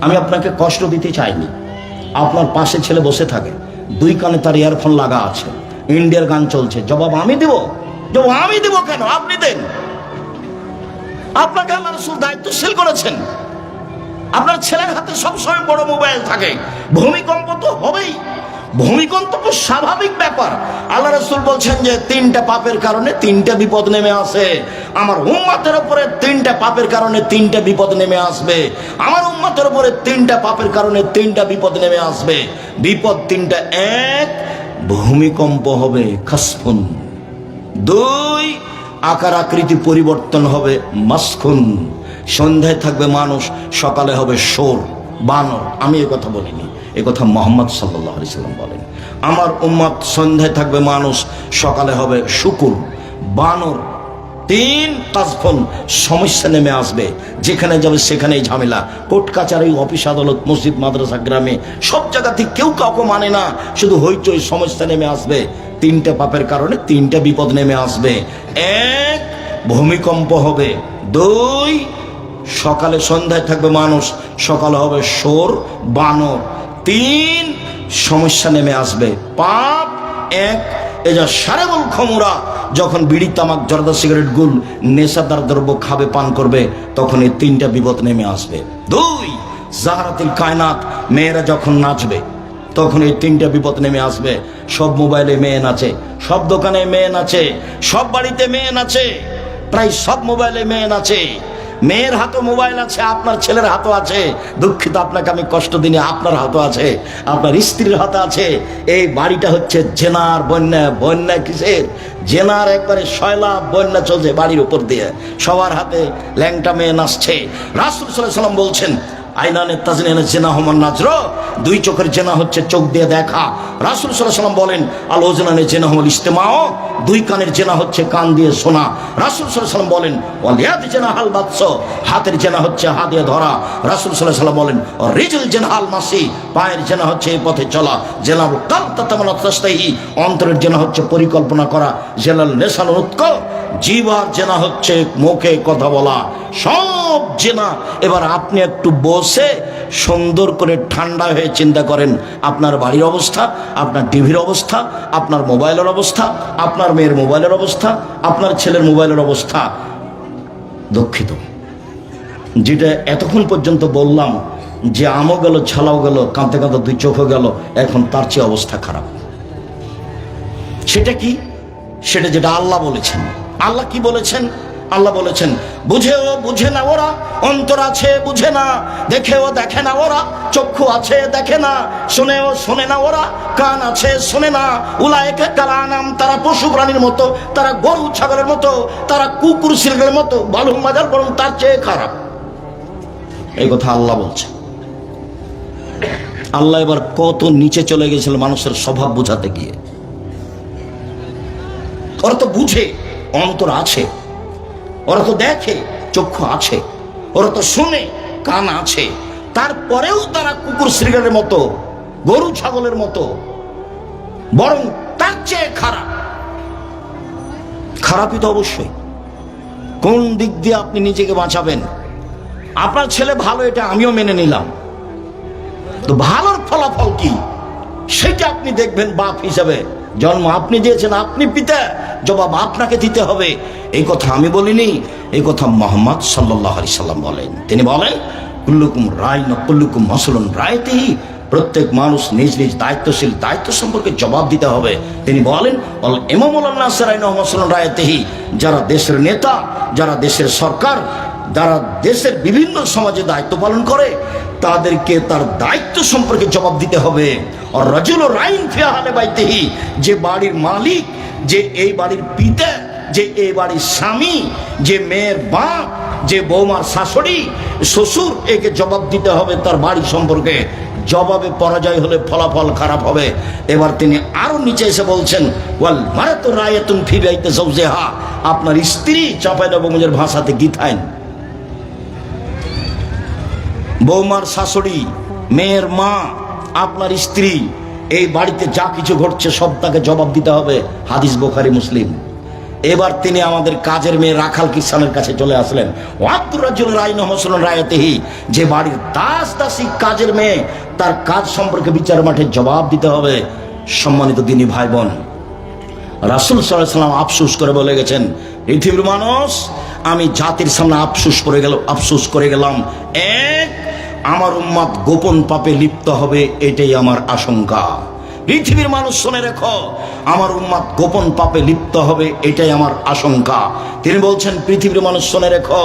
আমি আপনাকে কষ্ট দিতে চাইনি। আপনার পাশে ছেলে বসে থাকে, দুই কানে তার ইয়ারফোন লাগা আছে, ইন্ডিয়ার গান চলছে, জবাব আমি দেব? জবাব আমি দেব কেন? আপনি দেন। আপনাকে আল্লাহ রাসূল দায়িত্বশীল করেছেন। আপনার ছেলের হাতে সবসময় বড় মোবাইল থাকে, ভূমিকম্প তো হবেই। ভূমিকম্প তো স্বাভাবিক ব্যাপার। আল্লাহ রাসূল বলছেন যে তিনটা পাপের কারণে তিনটা বিপদ নেমে আসে। আমার উম্মতের উপরে তিনটা পাপের কারণে তিনটা বিপদ নেমে আসবে। আমার উম্মতের উপরে তিনটা পাপের কারণে তিনটা বিপদ নেমে আসবে। বিপদ তিনটা: এক, ভূমিকম্প হবে, খাসফুন। দুই, আকার আকৃতি পরিবর্তন হবে, মাসখুন। সন্ধ্যায় থাকবে মানুষ, সকালে হবে শোর, বানর। আমি এ কথা বলিনি, এ কথা মুহাম্মদ সাল্লাল্লাহু আলাইহি সাল্লাম বলেন। আমার উম্মত সন্ধ্যায় থাকবে মানুষ, সকালে হবে শুকুর, বানর। তিন, কাসফুন, সমস্যা নেমে আসবে। যেখানে যাবে সেখানেই ঝামেলা, কোর্ট কাচারি, অফিস আদালত, মসজিদ মাদ্রাসা, গ্রামে সব জায়গাতে কেউ কাউকে মানে না, শুধু হইচই, সমস্যা নেমে আসবে। তিনটা পাপের কারণে তিনটা বিপদ নেমে আসবে: এক, ভূমিকম্প হবে; দুই, সকালে সন্ধ্যায় থাকবে মানুষ, সকালে হবে শোর, বানর; তিন, সমস্যা নেমে আসবে। পাপ এক, এজা সারেবল খমুরা, যখন বিড়ি, তামাক, জর্দা, সিগারেট, গুল, নেশাদার দ্রব্য খাবে, পান করবে, তখন এই তিনটা বিপদ নেমে আসবে। দুই, জাহারাতিল কায়নাত, মেয়েরা যখন নাচবে, তখন এই তিনটা বিপদ নেমে আসবে। সব মোবাইলে মেয়ে নাচে, সব দোকানে মেয়ে নাচে, সব বাড়িতে মেয়ে নাচে, প্রায় সব মোবাইলে মেয়ে নাচে। মেয়ের হাতে মোবাইল আছে, আপনার ছেলের হাতও আছে। দুঃখিত, আপনাকে আমি কষ্ট দিনে, আপনার হাতও আছে, আপনার স্ত্রীর হাতে আছে। এই বাড়িটা হচ্ছে জেনার বন্যা। বন্যা কিসের? জেনার একবারে শয়লা বন্যা চলছে বাড়ির উপর দিয়ে, সবার হাতে ল্যাংটা মেয়ে নাচছে। রাসূল সাল্লাল্লাহু আলাইহি ওয়াসাল্লাম বলছেন, আইনানে তাজনিনে জেনা হমান নাজর, দুই চোখের জেনা হচ্ছে চোখ দিয়ে দেখা। রাসূল সাল্লাল্লাহু আলাইহি ওয়াসাল্লাম বলেন, আল ওজনানে জেনা হল ইস্তেমাও, দুই কানের জেনা হচ্ছে কান দিয়ে শোনা। রাসূল সাল্লাল্লাহু আলাইহি ওয়াসাল্লাম বলেন, ওয়াল ইয়াদি জেনা হাল বাতস, হাতের জেনা হচ্ছে হাত দিয়ে ধরা। রাসূল সাল্লাল্লাহু আলাইহি ওয়াসাল্লাম বলেন, ও রিজল জেনা হাল মাসি, পায়ের জেনা হচ্ছে এই পথে চলা। জেনাল কাল তাতামানা তাস্তাহি, অন্তরের জেনা হচ্ছে পরিকল্পনা করা। জেনাল নেশান উৎক, জিহ্বার জেনা হচ্ছে মুখে কথা বলা। সব জেনা। এবার আপনি একটু বসে সুন্দর করে ঠান্ডা হয়ে চিন্তা করেন, আপনার বাড়ির অবস্থা, আপনার টিভির অবস্থা, আপনার মোবাইলের অবস্থা, আপনার মেয়ের মোবাইলের অবস্থা, আপনার ছেলের মোবাইলের অবস্থা। দুঃখিত, যেটা এতক্ষণ পর্যন্ত বললাম যে আমও গেল, ছালাও গেল, কাঁদতে কাঁদতে দুই চোখও গেল, এখন তার চেয়ে অবস্থা খারাপ। সেটা কি? সেটা যেটা আল্লাহ বলেছেন। আল্লাহ কি বলেছেন? আল্লাহ বলেছেন, বুঝেও বুঝে না ওরা, অন্তর আছে বুঝে না, দেখেও দেখে না ওরা, চক্ষু আছে দেখে না, শুনেও শোনে না ওরা, কান আছে শোনে না। উলায়েকা কালানাম, তারা পশু প্রাণীর মতো, তারা গরু ছাগলের মতো, তারা কুকুর শিল্পের মতো, বালুম মাজার, বরং তার চেয়ে খারাপ। এই কথা আল্লাহ বলছে। আল্লাহ এবার কত নিচে চলে গেছিল মানুষের স্বভাব বোঝাতে গিয়ে। ওরা তো বুঝে, অন্তর আছে, ওরা তো দেখে, চক্ষু আছে, ওরা তো শুনে, কান আছে, তারপরেও তারা কুকুর শৃগালের মতো, গরু ছাগলের মতো, বরং তার চেয়ে খারাপ। খারাপই তো অবশ্যই। কোন দিক দিয়ে আপনি নিজেকে বাঁচাবেন? আপনার ছেলে ভালো, এটা আমিও মেনে নিলাম, তো ভালোর ফলাফল কি সেটা আপনি দেখবেন। বাপ হিসাবে জন্ম আপনি দিয়েছেন, আপনি পিতা, জবাব আপনাকে দিতে হবে। এই কথা আমি বলিনি, এই কথা মুহাম্মদ সাল্লাল্লাহু আলাইহি সাল্লাম বলেন। তিনি বলেন, কুল্লুকুম রাইন কুল্লুকুম মাসউলুন রাইতিহি, প্রত্যেক মানুষ নিজ নিজ দায়িত্বশীল, দায়িত্ব সম্পর্কে জবাব দিতে হবে। তিনি বলেন, অল ইমামুল নাস রাইন মাসউলুন রাইতিহি, যারা দেশের নেতা, যারা দেশের সরকার, যারা দেশের বিভিন্ন সমাজে দায়িত্ব পালন করে, তাদেরকে তার দায়িত্ব সম্পর্কে জবাব দিতে হবে। আর রাজুল রাইন ফি আহলি বাইতিহি, যে বাড়ির মালিক, যে এই বাড়ির পিতা, যে এই বাড়ির স্বামী, যে মেয়ের বাপ, যে বৌমার শাশুড়ি, শ্বশুর, একে জবাব দিতে হবে তার বাড়ি সম্পর্কে। জবাবে পরাজয় হলে ফলাফল খারাপ হবে। এবার তিনি আরো নিচে এসে বলছেন, ওয়াল মারাতু রায়াতুন ফি বাইতি যাওজিহা, আপনার স্ত্রী, চাঁপাইনবাবগঞ্জের ভাষাতে গীতাইন, বৌমার শাশুড়ি, মেয়ের মা, আপনার স্ত্রী, এই বাড়িতে যা কিছু ঘটছে সব তাকে জবাব দিতে হবে। হাদিস বুখারী মুসলিম। এবার তিনি আমাদের কাজের মেয়ে রাখাল কিষানের কাছে চলে আসলেন। ওয়াব্দুর রাজুল রাইন হোসেন রায়তেহি, যে বাড়ির দাস দাসী কাজের মেয়ে, তার কাজ সম্পর্কে বিচার মাঠে জবাব দিতে হবে। সম্মানিত দিনী ভাই বোন, রাসূল সাল্লাল্লাহু আলাইহি ওয়াসাল্লাম আফসোস করে বলে গেছেন, পৃথিবীর মানুষ, আমি জাতির সামনে আফসোস করে গেলাম। এক, আমার উম্মত গোপন পাপে লিপ্ত হবে, এটাই আমার আশঙ্কা। পৃথিবীর মানুষ শুনে রেখো, আমার উম্মত গোপন পাপে লিপ্ত হবে, এটাই আমার আশঙ্কা। তিনি বলছেন, পৃথিবীর মানুষ শুনে রেখো,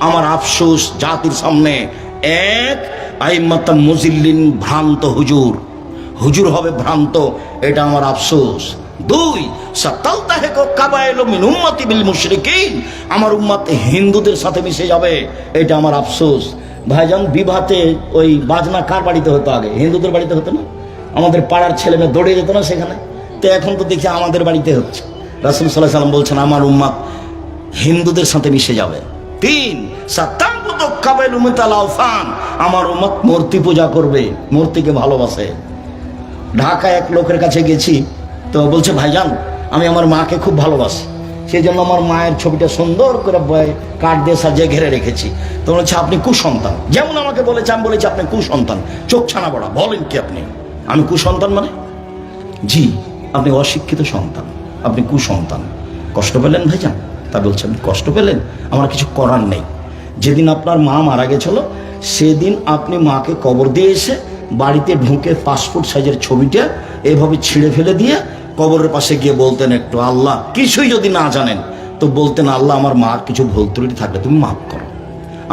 আমার আফসোস জাতির সামনে। এক, আইম্মাতাম মুজিল্লিন, ভ্রান্ত হুজুর হবে ভ্রান্ত, এটা আমার আফসোস। দুই, সাতালতাহিকু কাবাইলু মিন উম্মতি বিল মুশরিকিন, আমার উম্মত হিন্দুদের সাথে মিশে যাবে, এটা আমার আফসোস। ভাইজান, বিবাহতে ওই বাজনা কার বাড়িতে হতো আগে? হিন্দুদের বাড়িতে হতো না? আমাদের পাড়ার ছেলে মেয়ে দৌড়ে যেত না সেখানে? তো এখন তো দেখি আমাদের বাড়িতে হচ্ছে। রাসূল সাল্লাল্লাহু আলাইহি ওয়াসাল্লাম বলছেন, আমার উম্মত হিন্দুদের সাথে মিশে যাবে। তিন, সাতালতাহিকু কাবাইলু মিনাল আওসান, আমার উম্মত মূর্তি পূজা করবে, মূর্তিকে ভালোবাসে। ঢাকায় এক লোকের কাছে গেছি, তো বলছে, ভাইজান, আমি আমার মাকে খুব ভালোবাসি, সেই জন্য আমার মায়ের ছবিটা সুন্দর করে কাঠ দিয়ে সাজিয়ে ঘিরে রেখেছি। তো বলছে, আপনি কুসন্তান। যেমন আমাকে বলেছে, আমি বলেছি আপনি কুসন্তান। চোখ ছানা বড়া, বলেন কি আপনি? আমি কুসন্তান মানে? জি, আপনি অশিক্ষিত সন্তান, আপনি কুসন্তান। কষ্ট পেলেন ভাইজান? তা বলছে, আপনি কষ্ট পেলেন, আমার কিছু করার নেই। যেদিন আপনার মা মারা গেছিল, সেদিন আপনি মাকে কবর দিয়ে এসে বাড়িতে ঢুকে পাসপোর্ট সাইজের ছবিটা এভাবে ছিঁড়ে ফেলে দিয়ে কবরের পাশে গিয়ে বলতেন একটু, আল্লাহ, কিছুই যদি না জানেন তো বলতেন, আল্লাহ, আমার মার কিছু ভুল ত্রুটি থাকলে তুমি মাফ করো।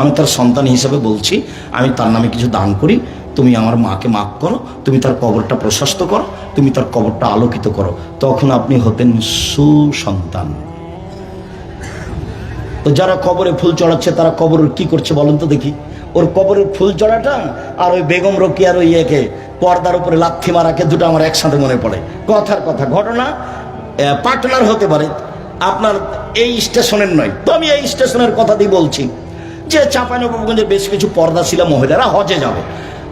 আমি তার সন্তান হিসাবে বলছি, আমি তার নামে কিছু দান করি, তুমি আমার মাকে মাফ করো, তুমি তার কবরটা প্রশস্ত করো, তুমি তার কবরটা আলোকিত করো। তখন আপনি হতেন সুসন্তান। তো যারা কবরে ফুল চড়াচ্ছে, তারা কবরের কি করছে বলেন তো দেখি? ওর কবরের ফুল চড়াটা আর ওই বেগম রোকেয়ার ওই একে পর্দার উপরে লাথি মারাকে দুটো আমার একসাথে মনে পড়ে। কথার কথা, ঘটনা পার্টনার হতে পারে, আপনার এই স্টেশনের নয়। তো আমি এই স্টেশনের কথা দিয়ে বলছি যে চাঁপাইনবাবগঞ্জের বেশ কিছু পর্দাশীলা মহিলারা হজে যাবে।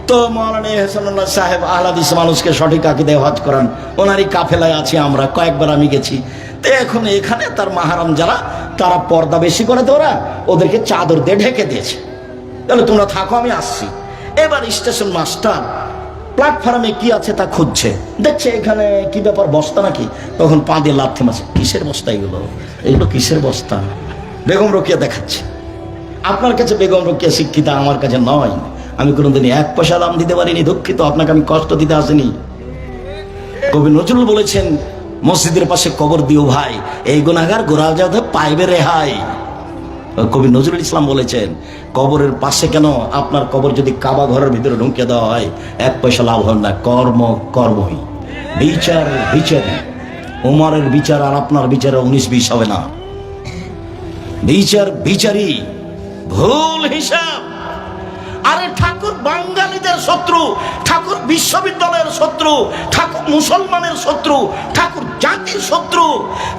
তো মৌলানা এহসানুল্লাহ সাহেব আহলাদিস মানুষকে সঠিক আকিদায় হজ করান, ওনারই কাফেলায় আছি আমরা, কয়েকবার আমি গেছি। তো এখন এখানে তার মাহারাম যারা, তারা পর্দা বেশি করে, তো ওদেরকে চাদর দিয়ে ঢেকে দিয়েছে, তাহলে তোমরা থাকো, আমি আসছি। এবার স্টেশন মাস্টার প্ল্যাটফর্মে কি আছে তা খুঁজছে, দেখছে এখানে কি ব্যাপার, বস্তা নাকি? তখন পা দিয়ে লাথি মারছে, কিসের বস্তা এগুলো কিসের বস্তা? বেগম রোকেয়া দেখাচ্ছে। আপনার কাছে বেগম রোকেয়া শিক্ষিতা, আমার কাছে নয়। আমি কোনোদিন এক পয়সা দাম দিতে পারিনি, দুঃখিত, আপনাকে আমি কষ্ট দিতে আসিনি। কবি নজরুল বলেছেন, মসজিদের পাশে কবর দিও ভাই, এই গুনাহগার গোড়া যাতে পাইবে রেহাই। কবি নজরুল ইসলাম বলেছেন, কবরের পাশে কেন? আপনার কবর যদি কাবা ঘরের ভিতরে ঢুকিয়ে দেওয়া হয়, এক পয়সা লাভ হবে না। কর্মই বিচারই। ওমরের বিচার আর আপনার বিচারে 19-20 হবে না। বিচারই, ভুল হিসাব। আরে ঠাকুর বাঙালিদের শত্রু, ঠাকুর বিশ্ববিদ্যালয়ের শত্রু, ঠাকুর মুসলমানের শত্রু, ঠাকুর জাতির শত্রু।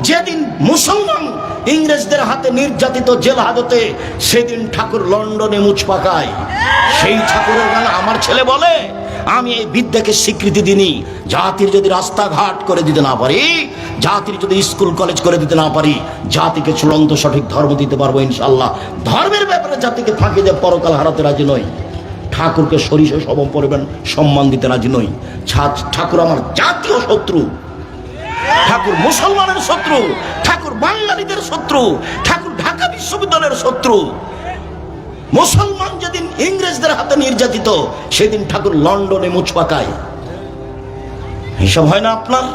যেদিন মুসলমান ইংরেজদের হাতে নির্যাতিত জেল হাজতে, সেদিন ঠাকুর লন্ডনে মুচ পাকায়। সেই ঠাকুরের গান আমার ছেলে বলে, আমি এই বিদ্যাকে স্বীকৃতি দিনি। জাতির যদি রাস্তাঘাট করে দিতে না পারি, জাতির যদি স্কুল কলেজ করে দিতে না পারি, জাতিকে চূড়ান্ত সঠিক ধর্ম দিতে পারবো ইনশাল্লাহ। ধর্মের ব্যাপারে জাতিকে ফাঁকি দিয়ে পরকাল হারাতে রাজি নই। ঠাকুরকে সরিষা সম পরিমাণ সম্মান দিতে রাজি নই। ঠাকুর আমার জাতীয় শত্রু, ঠাকুর মুসলমানের শত্রু, ঠাকুর বাঙালিদের শত্রু, ঠাকুর ঢাকা বিশ্ববিদ্যালয়ের শত্রু। মুসলমান যেদিন ইংরেজদের হাতে নির্যাতিত, সেদিন ঠাকুর লন্ডনে মুচ পাকায়। হিসাব হয় না আপনার?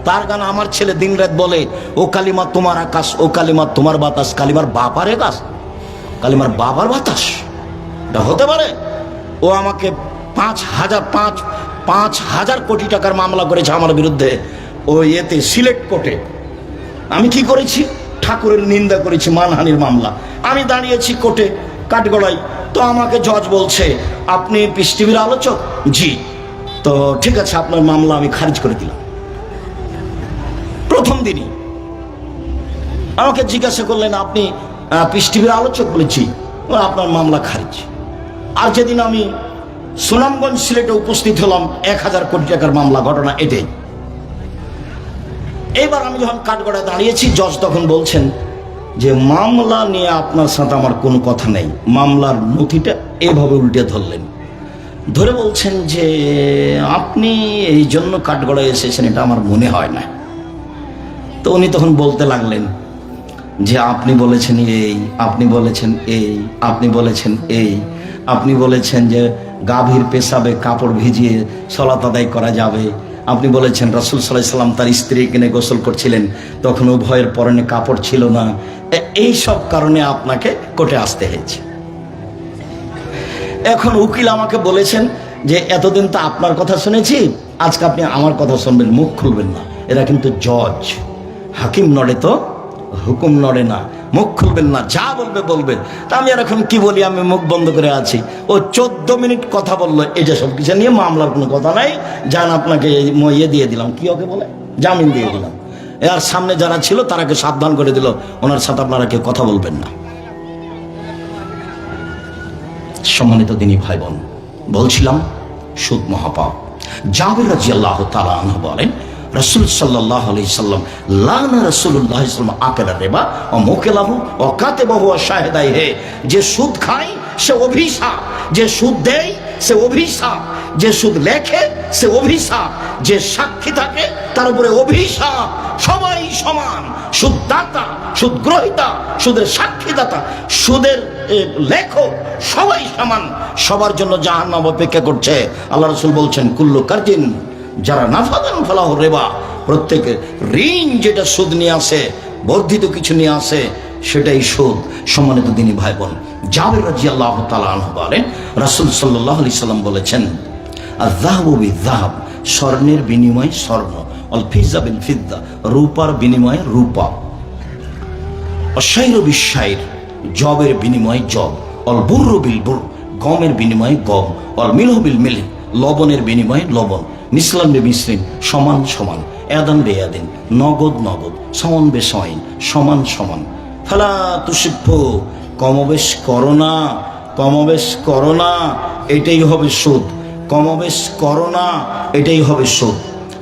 তার গান আমার ছেলে দিন রাত বলে, ও কালিমা তোমার আকাশ, ও কালিমা তোমার বাতাস, কালিমার বাবার আকাশ, কালিমার বাবার বাতাস। এটা হতে পারে? ও আমাকে 5,000 কোটি টাকার মামলা করেছে আমার বিরুদ্ধে, ও এতে সিলেট কোর্টে। আমি কি করেছি? ঠাকুরের নিন্দা করেছি, মানহানির মামলা। আমি দাঁড়িয়েছি কোর্টে কাঠগড়াই। তো আমাকে জজ বলছে, আপনি পিস টিভির আলোচক? জি। তো ঠিক আছে, আপনার মামলা আমি খারিজ করে দিলাম। প্রথম দিনই আমাকে জিজ্ঞাসা করলেন, আপনি পিস টিভির আলোচক? বলেছি, আপনার মামলা খারিজ। আর যেদিন আমি সুনামগঞ্জ সিলেটে উপস্থিত হলাম, 1,000 কোটি টাকার মামলা, ঘটনা এটাই। এবার আমি যখন কাঠগড়ায় দাঁড়িয়েছি, জজ তখন বলছেন যে মামলা নিয়ে আপনার সাথে আমার কোনো কথা নেই। মামলার নথিটা এভাবে উল্টে ধরলেন, ধরে বলছেন যে আপনি এই জন্য কাঠগড়ায় এসেছেন এটা আমার মনে হয় না। তো উনি তখন বলতে লাগলেন যে আপনি বলেছেন এই, আপনি বলেছেন এই, আপনি বলেছেন এই, আপনি বলেছেন যে গাভীর পেশাবে কাপড় ভিজিয়ে সলাত আদায় করা যাবে, আপনি বলেছেন রাসূল সাল্লাল্লাহু আলাইহি সাল্লাম তার স্ত্রীকে নিয়ে গোসল করছিলেন, তখন উভয়ের পরনে কাপড় ছিল না। এই সব কারণে আপনাকে কোর্টে আসতে হয়েছে। এখন উকিল আমাকে বলেছেন যে এতদিন তো আপনার কথা শুনেছি, আজকে আপনি আমার কথা শুনবেন, মুখ খুলবেন না। এরা কিন্তু জজ, হাকিম নড়ে তো হুকুম নড়ে না, মুখ খুলবেন না, যা বলবে বলবেন। তা আমি আর এখন কি বলি, আমি মুখ বন্ধ করে আছি। ও 14 মিনিট কথা বললো, এই যে সব কিছু নিয়ে মামলার কোনো কথা নাই, যান আপনাকে ইয়ে দিয়ে দিলাম, কি ওকে বলে, জামিন দিয়ে দিলাম। এর সামনে যারা ছিল তারাকে সাবধান করে দিল, ওনার সাথে আপনারা কেউ কথা বলবেন না। সম্মানিত দিনী ভাই বোন, বলছিলাম সুদ মহাপাপ। জাবের রাদিয়াল্লাহু তাআলা আনহু বলেন রাসূল সাল্লাল্লাহু আলাইহি সাল্লাম লানা রাসূলুল্লাহ সাল্লাল্লাহু আলাইহি ওয়াসাল্লাম আকালা রিবা ওয়া মুকিলাহু ওয়া কাতিবাহু ওয়া শাহিদাইহি। যে সুদ খায় সে অভিশাপ, যে সুদ দেয় সে অভিশাপ, যে সুদ লেখে সে অভিশাপ, যে সাক্ষী থাকে তার উপরে অভিশাপ। সবাই সমান, সুদদাতা, সুদ গ্রহীতা, সুদের সাক্ষীদাতা, সুদের লেখক সবাই সমান, সবার জন্য জাহান্নাম অপেক্ষা করছে। আল্লাহ রাসূল বলছেন কুল্লু কারজিন যারা নাফাদান ফালাহু রিবা, প্রত্যেকে ঋণ যেটা সুদ নিয়ে আসে, বর্ধিত কিছু নিয়ে আসে, সেটাই সুদ। সম্মানিত দিনী ভাই বোন, জাবের রাদিয়াল্লাহু তাআলা আনহু বলেন রাসূল সাল্লাল্লাহু আলাইহি সাল্লাম বলেছেন আয-যাহাবু বিয-যাহাব, স্বর্ণের বিনিময়ে স্বর্ণ, আল ফিজ্জা বিল ফিজ্জা, রূপার বিনিময়ে রূপা, অশাইর বিশাইর, জবের বিনিময়ে জব, অল বুররু বিল বুর, গমের বিনিময়ে গম, অল মিলহু বিল মিলহ, লবণের বিনিময়ে লবণ, মিসলান বে মিসলিন, সমান সমান, এদান বে এদিন, নগদ নগদ, সমান বে সমান, সমান সমান। ফালা তুসিফু, কমবেশ করো না, কমবেশ করো না, এটাই হবে সুদ, কমবেশ করো না, এটাই হবে সুদ।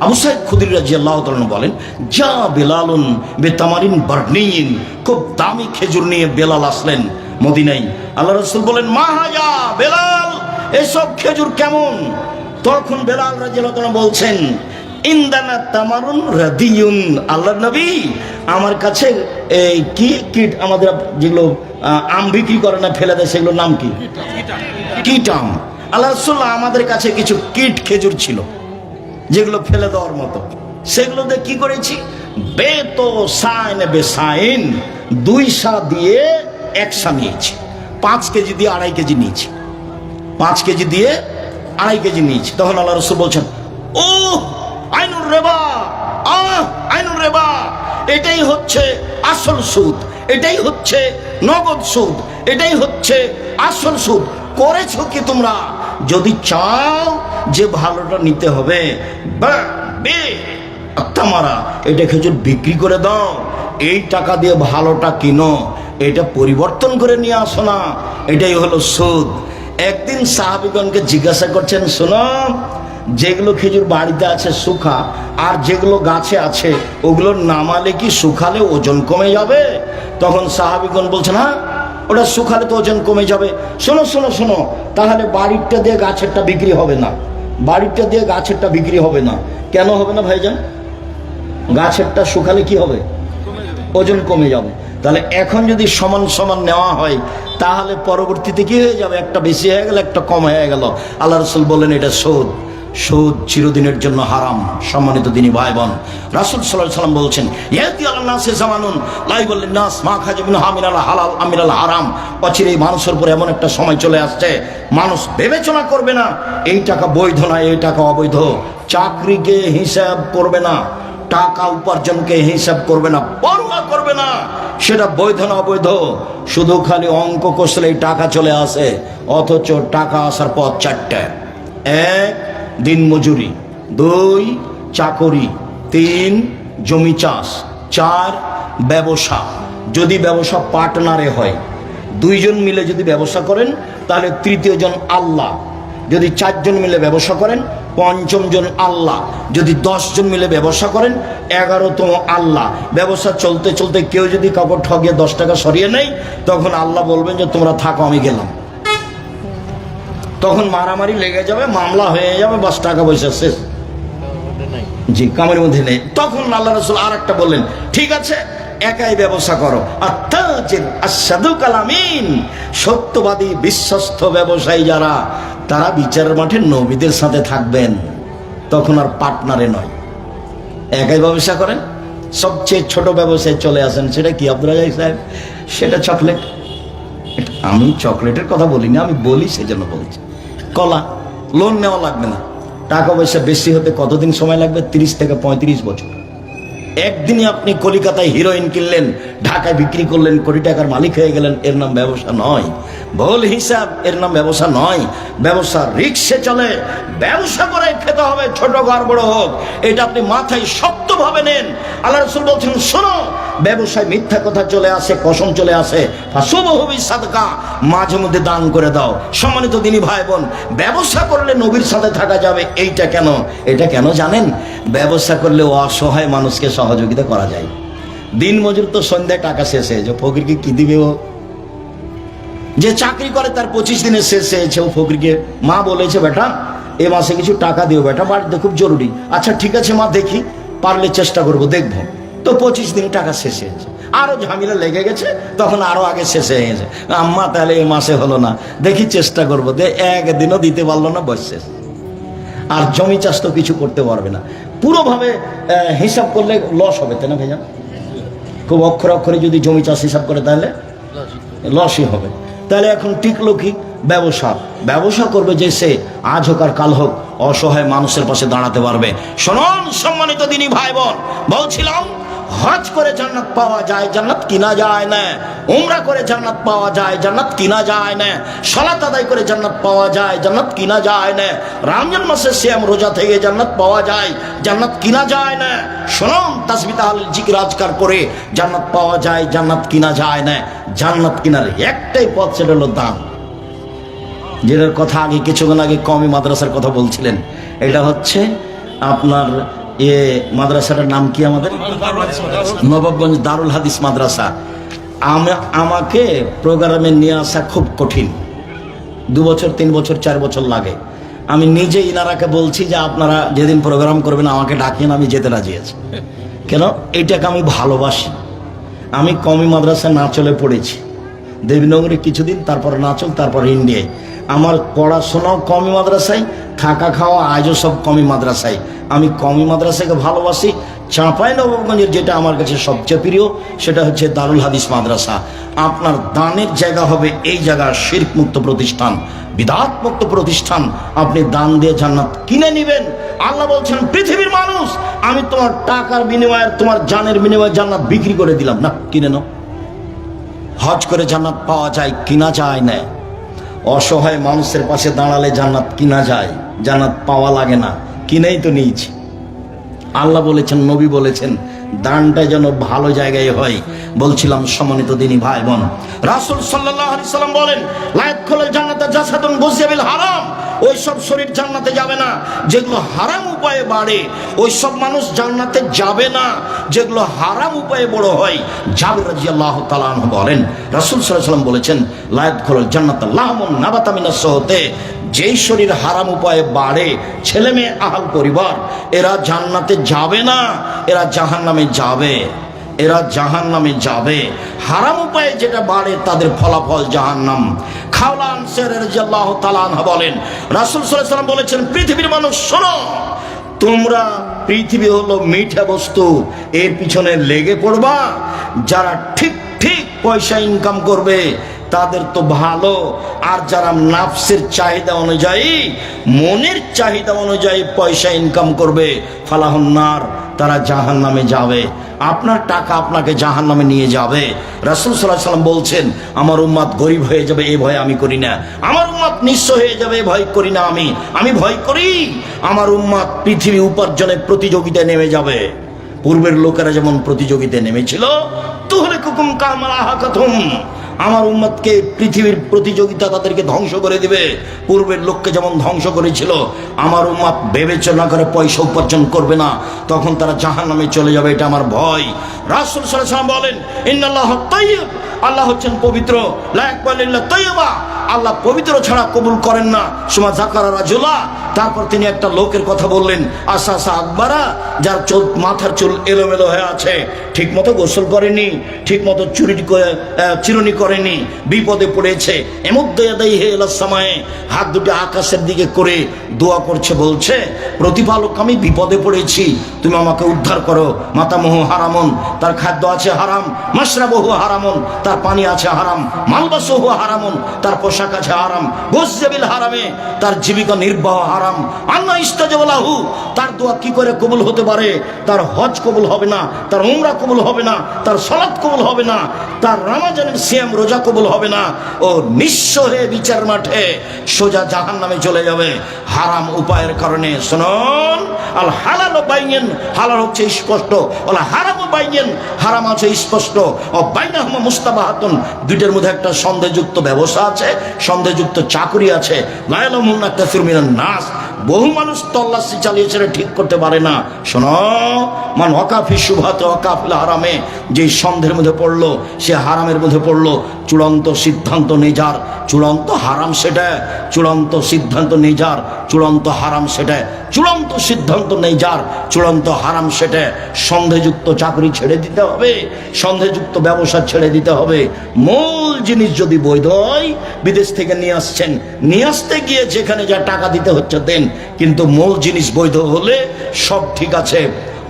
আবু সাঈদ খুদরী রাদিয়াল্লাহু তাআলা বলেন যা বেলালুন বেতামারিন বারনিন, খুব দামি খেজুর নিয়ে বেলাল আসলেন মদিনায়। আল্লাহ রাসূল বলেন মা হাজা বেলাল, এসব খেজুর কেমন? তখন বেলাল রাদিয়াল্লাহু তাআলা বলছেন ইনদানা তামারুন রাদিয়ুন, আল্লাহর নবী আমার কাছে এই কি কিট, আমাদের যেগুলো আম বিক্রি করে না ফেলে দেয়, সেগুলোর নাম কি? কিট আম। আল্লাহ রাসূল আমাদের কাছে কিছু কিট খেজুর ছিল যেগুলো ফেলে দেওয়ার মতো, সেগুলোতে কি করেছি? বেতো সাইন বেসাইন, 2 সা দিয়ে 1 সা নিয়েছি, 5 কেজি দিয়ে 2.5 কেজি নিয়েছি, 5 কেজি দিয়ে 2.5 কেজি নিয়েছি। তখন আল্লাহ রাসূল বলছেন ও আইনুর রিবা, আইনুর রিবা, এটাই হচ্ছে আসল সুদ, এটাই হচ্ছে নগদ সুদ, এটাই হচ্ছে আসল সুদ। করেছো কি তোমরা? যদি চাও যে ভালোটা নিতে হবে, মারা এটা খেজুর বিক্রি করে দাও, এই টাকা দিয়ে ভালোটা কিনো, এটা পরিবর্তন করে নিয়ে আসো না, এটাই হলো সুদ। একদিন সাহাবীগণকে জিজ্ঞাসা করছেন শোনো, যেগুলো খেজুর বাড়িতে আছে শুকা, আর যেগুলো গাছে আছে ওগুলো নামালে কি শুকালে ওজন কমে যাবে? তখন সাহাবীগণ বলছেন হ্যাঁ, ওটা শুকালে তো ওজন কমে যাবে। শোনো শোনো শোনো, তাহলে বাড়িরটা দিয়ে গাছেরটা বিক্রি হবে না, বাড়িরটা দিয়ে গাছেরটা বিক্রি হবে না। কেন হবে না ভাইজান? গাছেরটা শুকালে কি হবে? ওজন কমে যাবে। তাহলে এখন যদি সমান সমান নেওয়া হয় তাহলে পরবর্তীতে কি হয়ে যাবে? একটা বেশি হয়ে গেল, একটা কম হয়ে গেল। আল্লাহ রাসূল বললেন এটা সুদ, সুদ চিরদিনের জন্য হারাম। সম্মানিত দিনী ভাই বোন, রাসূল সাল্লাল্লাহু আলাইহি ওয়াসাল্লাম বলছেন ইয়াতি আলান নাসে জামানুন লা ইয়াবুলিন নাস মা খাজাবিন হামিনাল হালাল আমিনাল হারাম, অচিরেই মানুষের উপর এমন একটা সময় চলে আসছে মানুষ বিবেচনা করবে না এই টাকা বৈধ না এই টাকা অবৈধ, চাকরিকে হিসাব করবে না, টাকা উপার্জনকে হিসাব করবে না, পরোয়া করবে না সেটা বৈধ না অবৈধ, শুধু খালি অঙ্ক কষলেই টাকা চলে আসে। অথচ টাকা আসার পথ 4টা: 1 দিন মজুরি, 2 চাকরি, 3 জমি চাষ, 4 ব্যবসা। যদি ব্যবসা পার্টনারে হয়, 2 জন মিলে যদি ব্যবসা করেন তাহলে তৃতীয় জন আল্লাহ। যদি 4 জন মিলে ব্যবসা করেন পঞ্চম জন আল্লাহ। যদি 10 জন মিলে ব্যবসা করেন, 11তম আল্লাহ। ব্যবসা চলতে চলতে কেউ যদি কাপড় ঠগিয়ে 10 টাকা সরিয়ে নেয়, তখন আল্লাহ বলবেন যে তোমরা থাকো, আমি গেলাম। তখন মারামারি লেগে যাবে, মামলা হয়ে যাবে, বাস টাকা পয়সা শেষ। জি, কামের মধ্যে নেই। তখন আল্লাহ রাসূল আর একটা বললেন, ঠিক আছে একাই ব্যবসা করো। সত্যবাদী বিশ্বস্ত ব্যবসায়ী যারা, তারা বিচারের মাঠে নবীদের সাথে থাকবেন, তখন আর পার্টনারে নয়। একাই ব্যবসা করেন, সবচেয়ে ছোট ব্যবসায় চলে আসেন। সেটা কি আব্দুল রাজ্জাক সাহেব? সেটা চকলেট। আমি চকলেটের কথা বলিনি, আমি বলি সেজন্য বলছি। কলা, লোন নেওয়া লাগবে না, টাকা পয়সা বেশি হতে কতদিন সময় লাগবে? 30 থেকে 35 বছর। একদিনই আপনি কলিকাতায় হিরোইন কিনলেন, ঢাকায় বিক্রি করলেন, কোটি টাকার মালিক হয়ে গেলেন, এর নাম ব্যবসা নয়। ভুল হিসাব, এর নাম ব্যবসা নয়। ব্যবসা রিক্সে চলে, ব্যবসা করে খেতে হবে, ছোট ঘর বড় হোক। এটা আপনি মাথায় শক্তভাবে নেন। আল্লাহ রাসূল বলছেন, শোনো, ব্যবসায় মিথ্যা কথা চলে আসে, কসম চলে আসে, ফাসুবহুবি সাদকা, মাঝে মধ্যে দান করে দাও। সম্মানিত দিনী ভাই বোন, ব্যবসা করলে নবীর সাথে থাকা যাবে। এইটা কেন? এটা কেন জানেন? ব্যবসা করলে অসহায় মানুষকে সহযোগিতা করা যায়। দিন মজুর তো সন্ধ্যায় টাকা শেষ হয়েছে, ফকিরকে কি দিবে ও? যে চাকরি করে তার 25 দিনের শেষ হয়েছে, ও ফকিরকে মা বলেছে, বেটা এ মাসে কিছু টাকা দিও, বেটা বাড়িতে খুব জরুরি। আচ্ছা ঠিক আছে মা, দেখি, পারলে চেষ্টা করবো, দেখবো। তো 25 দিনে টাকা শেষ হয়েছে, আরো ঝামেলা লেগে গেছে, তখন আরো আগে শেষ হয়ে গেছে। আম্মা তাহলে এই মাসে হলো না, দেখি চেষ্টা করবো। একদিনও দিতে পারলো না, বস শেষ। আর জমি চাষ তো কিছু করতে পারবে না। পুরোভাবে হিসাব করলে লস হবে, তাই না ভাইজান? খুব অক্ষরে অক্ষরে যদি জমি চাষ হিসাব করে তাহলে লসই হবে। তাহলে এখন টিকলো কি? ব্যবসা। ব্যবসা করবে যে সে আজ হোক আর কাল হোক অসহায় মানুষের পাশে দাঁড়াতে পারবে। শুনুন সম্মানিত দিনী ভাই বোন, বলছিলাম হজ করে জান্নাত পাওয়া যায়, জান্নাত কিনা যায় না। উমরা করে জান্নাত পাওয়া যায়, জান্নাত কিনা যায় না। সালাত আদায় করে জান্নাত পাওয়া যায়, জান্নাত কিনা যায় না। রমজান মাসে সিয়াম রোজা থেকে জান্নাত পাওয়া যায়, জান্নাত কিনা যায় না। শুনুন, তাসবিহ তাহলিল জিকির আজকার করে জান্নাত পাওয়া যায়, জান্নাত কিনা যায় না। জান্নাত কিনার একটাই পথ, সেটা হলো দান। যেটার কথা আগে কিছুক্ষণ আগে কওমি মাদ্রাসার কথা বলছিলেন, এটা হচ্ছে আপনার মাদ্রাসাটার নাম কি? আমাদের নবাবগঞ্জ দারুল হাদিস মাদ্রাসা। আমাকে প্রোগ্রামে নিয়ে আসা খুব কঠিন, 2 বছর 3 বছর 4 বছর লাগে। আমি নিজে ইনারাকে বলছি যে আপনারা যেদিন প্রোগ্রাম করবেন আমাকে ডাকিয়েন, আমি যেতে রাজি আছি। কেন? এইটাকে আমি ভালোবাসি। আমি কওমি মাদ্রাসায় না চলে পড়েছি, দেবীনগরে কিছুদিন, তারপর নাচল, তারপর ইন্ডিয়ায়। আমার পড়াশোনাও কওমি মাদ্রাসায়, থাকা খাওয়া আজও সব কওমি মাদ্রাসায়। আমি কওমি মাদ্রাসাকে ভালোবাসি। চাঁপাইনবাবগঞ্জের যেটা আমার কাছে সবচেয়ে প্রিয়, সেটা হচ্ছে দারুল হাদিস মাদ্রাসা। আপনার দানের জায়গা হবে এই জায়গা, শিরক মুক্ত প্রতিষ্ঠান, বিদআত মুক্ত প্রতিষ্ঠান। আপনি দান দিয়ে জান্নাত কিনে নেবেন। আল্লাহ বলছেন, পৃথিবীর মানুষ, আমি তোমার টাকার বিনিময়ে, তোমার জানের বিনিময়ে জান্নাত বিক্রি করে দিলাম না, কিনে নাও। হজ করে জান্নাত পাওয়া যায়, কিনা যায় না। অসহায় মানুষের পাশে দাঁড়ালে জান্নাত কিনা যায়, জান্নাত পাওয়া লাগে না, কিনেই তো নিয়েছি। আল্লাহ বলেছেন, নবী বলেছেন, দানটা যেন ভালো জায়গায় হয়। বলছিলাম সম্মানিত দিনী ভাই বোন, রাসূল সাল্লাল্লাহু আলাইহি সাল্লাম বলেন, লা ইয়াদখুলুল জান্নাতা জাসাদুন গুযিয়া বিল হারাম। ওই সব শরীর জান্নাতে যাবে না যেগুলো হারাম উপায়ে বাড়ে। ওই সব মানুষ জান্নাতে যাবে না যেগুলো হারাম উপায়ে বড় হয়। জাবের রাদিয়াল্লাহু তাআলা আনহু বলেন, রাসূল সাল্লাল্লাহু আলাইহি সাল্লাম বলেছেন, লা ইয়াদখুলুল জান্নাতা লাহমুন নাবাতা মিনাস সুহতে। যেই শরীর হারাম উপায়ে বাড়ে, ছেলে মেয়ে আহাল পরিবার, এরা জান্নাতে যাবে না, এরা জাহান্নামে যাবে, এরা জাহান্নামে যাবে। হারাম উপায়ে যেটা বাড়ে তাদের ফলাফল জাহান্নাম। খাওলা আনসারী রাদিয়াল্লাহু তাআলা আনহা বলেন, রাসূল সাল্লাল্লাহু আলাইহি ওয়াসাল্লাম বলেছেন, পৃথিবীর মানুষ শোনো, তোমরা পৃথিবী হলো মিঠা বস্তু, এর পিছনে লেগে পড়বা। যারা ঠিক ঠিক পয়সা ইনকাম করবে তাদের তো ভালো, আর যারা নাফসের চাহিদা অনুযায়ী, মনের চাহিদা অনুযায়ী পয়সা ইনকাম করবে, ফালাহুন্নার, তারা জাহান্নামে যাবে। আপনার টাকা আপনাকে জাহান্নামে নিয়ে যাবে। রাসূল সাল্লাল্লাহু আলাইহি ওয়াসাল্লাম বলছেন, আমার উম্মত গরিব হয়ে যাবে এই ভয় আমি করি না, আমার উম্মত নিঃস্ব হয়ে যাবে এই ভয় করি না আমি ভয় করি আমার উম্মত পৃথিবী উপার্জনের প্রতিযোগিতায় নেমে যাবে। পূর্বের লোকেরা যেমন প্রতিযোগিতায় নেমেছিল, তুহলিকুকুম কামা আহাকাতুম, আমার উম্মতকে পৃথিবীর প্রতিযোগিতা তাদেরকে ধ্বংস করে দিবে, পূর্বের লোককে যেমন ধ্বংস করেছিল। আমার উম্মত বিবেচনা করে পয়সা উপার্জন করবে না, তখন তারা জাহান্নামে চলে যাবে, এটা আমার ভয়। রাসূল সাল্লাল্লাহু আলাইহি ওয়াসাল্লাম বলেন, ইন্নাল্লাহ তাইয়্যিব, আল্লাহ হচ্ছেন পবিত্র, লা ইয়াকবালু ইল্লা তাইয়্যিবা, আল্লাহ পবিত্র ছাড়া কবুল করেন না। সুমা যাকারা রাজুলা, তারপর তিনি একটা লোকের কথা বললেন, আসাসা আকবারা, যার মাথার চুল এলোমেলো হয়ে আছে, ঠিক মতো গোসল করেনি, ঠিক মতো চিরুনি করেনি, বিপদে পড়েছে। এমুদ্দায়াদাই হে ইলাস সামায়ে, হাত দুটো আকাশের দিকে করে দোয়া করছে, বলছে, প্রতিপালক আমি বিপদে পড়েছি, তুমি আমাকে উদ্ধার করো। মাতামুহু হারামুন, তার খাদ্য আছে হারাম, মাশরাবুহু হারামুন, তার পানি আছে হারাম, মালবাসুহু হারামুন, তার পোশাক আছে হারাম, গুসবিল হারামে, তার জীবিকা নির্বাহ হারাম। আল্লাহ ইস্তাজাবালাহু, তার দোয়া কি করে কবুল হতে পারে? তার হজ কবুল হবে না, তার উমরা কবুল হবে না, তার সালাত কবুল হবে না, তার রমজানের সিয়াম রোজা কবুল হবে না। ও নিঃস্ব হয়ে বিচার মাঠে সোজা জাহান্নামে চলে যাবে হারাম উপায়ের কারণে। শুনুন, আল হালাল বাইয়িন, হালাল হচ্ছে স্পষ্ট, ওয়াল হারাম বাইয়িন, হারাম আছে স্পষ্ট। ও বাইনাহুমা মুস্তাবাহাতুন, দুইটার মধ্যে একটা সন্দেহযুক্ত ব্যবসা আছে, সন্দেহযুক্ত চাকরি আছে। লা ইয়ালামুনা কাসিরুম মিনান নাস, বহু মানুষ তল্লাশি চালিয়ে ছেড়ে ঠিক করতে পারে না। শোনো, মান ওয়াকাফি শুবহাত ওয়াকাফিল হারামে, যে সন্দেহের মধ্যে পড়লো সে হারামের মধ্যে পড়লো। চূড়ান্ত সিদ্ধান্ত নেজার, চূড়ান্ত হারাম সেটা, চূড়ান্ত সিদ্ধান্ত নেজার, চূড়ান্ত হারাম সেটা, চূড়ান্ত সিদ্ধান্ত নেজার, চূড়ান্ত হারাম সেটা। সন্দেহযুক্ত চাকরি ছেড়ে দিতে হবে, সন্দেহযুক্ত ব্যবসা ছেড়ে দিতে হবে। মূল জিনিস যদি বৈধ হয়, বিদেশ থেকে নিয়ে আসছেন, নিয়ে আসতে গিয়ে যেখানে যা টাকা দিতে হচ্ছে দেন, কিন্তু মূল জিনিস বৈধ হলে সব ঠিক আছে,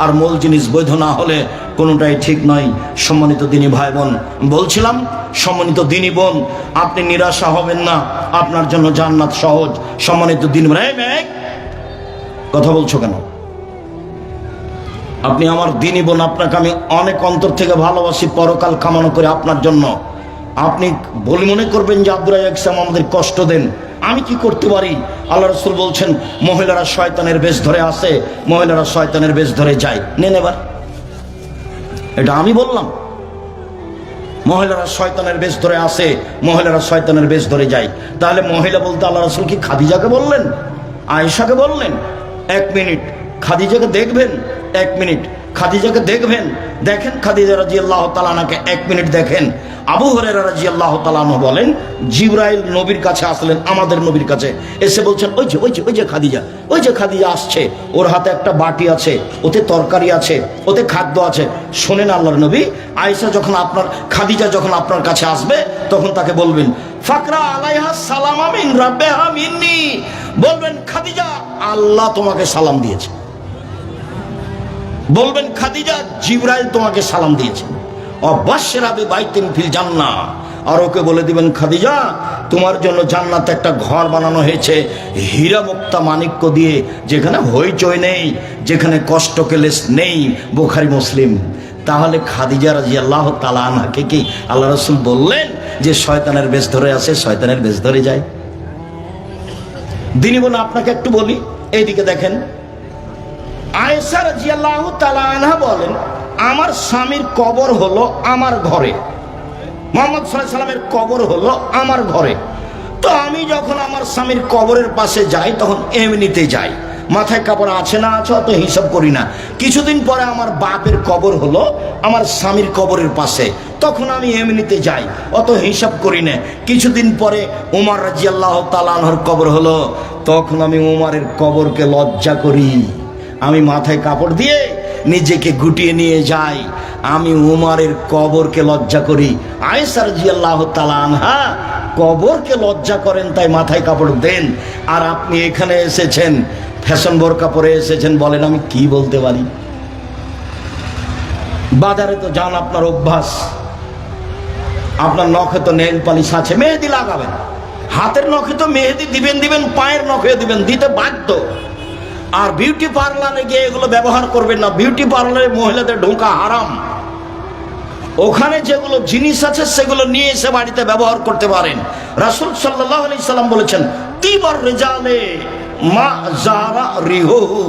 আর মূল জিনিস বৈধ না হলে কোনোটাই ঠিক নয়। সম্মানিত দিনী ভাই বোন, বলছিলাম, সম্মানিত দিনী বোন, আপনি নিরাশা হবেন না, আপনার জন্য জান্নাত সহজ। সম্মানিত দিনী ভাই, কথা বলছো কেন? আপনি আমার দিনী বোন, আপনাকে আমি অনেক অন্তর থেকে ভালোবাসি, পরকাল কামনা করে আপনার জন্য। আপনি বলে মনে করবেন যে আব্দুর রাজ্জাক সাহেব আমাদের কষ্ট দেন, আমি কি করতে পারি? আল্লাহ রাসূল বলছেন, মহিলারা শয়তানের বেশ ধরে আসে, মহিলারা শয়তানের বেশ ধরে যায়। নেন এবার, এটা আমি বললাম, মহিলারা শয়তানের বেশ ধরে আসে, মহিলারা শয়তানের বেশ ধরে যায়। তাহলে মহিলা বলতে আল্লাহ রাসূল কি খাদিজাকে বললেন, আয়েশাকে বললেন? এক মিনিট, খাদিজাকে দেখবেন, এক মিনিট খাদিজাকে দেখবেন, দেখেন খাদিজা রাদিয়াল্লাহু তাআলা আনহাকে এক মিনিট দেখেন। আবু হুরায়রা রাদিয়াল্লাহু তাআলা আনহু বলেন, জিবরাইল নবীর কাছে আসলেন, আমাদের নবীর কাছে এসে বলছেন, ওই যে ওই যে ওই যে খাদিজা, ওই যে খাদিজা আসছে, ওর হাতে একটা বাটি আছে, ওতে তরকারি আছে, ওতে খাদ্য আছে। শোনেন আল্লাহর নবী, আয়েশা যখন খাদিজা যখন আপনার কাছে আসবে, তখন তাকে বলবেন, ফাকরা আলাইহা সালামা মিন রাব্বিহা মিন্নি, বলবেন, খাদিজা আল্লাহ তোমাকে সালাম দিয়েছে। বলবেন, খাদিজা জিবরাইল তোমাকে সালাম দিয়েছে। অবাশশিরা বিবাইতিন ফিল জান্নাহ, আর ওকে বলে দিবেন, খাদিজা তোমার জন্য জান্নাতে একটা ঘর বানানো হয়েছে হীরা মুক্তা মাণিক্য দিয়ে, যেখানে হইচই নেই, যেখানে কষ্ট ক্লেশ নেই। বুখারী মুসলিম। তাহলে খাদিজা রাদিয়াল্লাহু তাআলা আনহাকে কি আল্লাহ রাসূল বললেন যে শয়তানের বেশ ধরে আসে, শয়তানের বেশ ধরে যায়? দিনী বোন, আপনাকে একটু বলি, এইদিকে দেখেন, আয়েশা রাদিয়াল্লাহু তাআলা আনহা বলেন, আমার স্বামীর কবর হলো আমার ঘরে, মুহাম্মদ সাল্লাল্লাহু আলাইহি সাল্লামের কবর হলো আমার ঘরে। তো আমি যখন আমার স্বামীর কবরের পাশে যাই, তখন এমনিতে যাই, মাথায় কাপড় আছে না আছে অত হিসাব করি না। কিছুদিন পরে আমার বাপের কবর হলো আমার স্বামীর কবরের পাশে, তখন আমি এমনিতে যাই, অত হিসাব করি না। কিছুদিন পরে উমর রাদিয়াল্লাহু তাআলা আনহুর কবর হলো, তখন আমি উমরের কবরকে লজ্জা করি, আমি মাথায় কাপড় দিয়ে নিজেকে গুটিয়ে নিয়ে যাই, আমি উমরের কবরকে লজ্জা করি। আয়েশা রাদিয়াল্লাহু তাআলা আনহা কবরকে লজ্জা করেন, তাই মাথায় কাপড় দেন। আর আপনি এখানে এসেছেন, ফ্যাশন বোরকা পরে এসেছেন, বলেন আমি কি বলতে পারি? বাজারে তো যান, আপনার অভ্যাস, আপনার নখে তো নেইল পালিশ আছে, মেহেদি লাগাবেন, হাতের নখে তো মেহেদি দিবেন, পায়ের নখে দিবেন, দিতে বাধ্য। আর বিউটি পার্লারে গিয়ে এগুলো ব্যবহার করবেন না, বিউটি পার্লারে মহিলাদের ঢোকা হারাম। ওখানে যেগুলো জিনিস আছে সেগুলো নিয়ে এসে বাড়িতে ব্যবহার করতে পারেন। রাসূল সাল্লাল্লাহু আলাইহি সাল্লাম বলেছেন, তিবার রিজালে, মা যারা রিহুহু,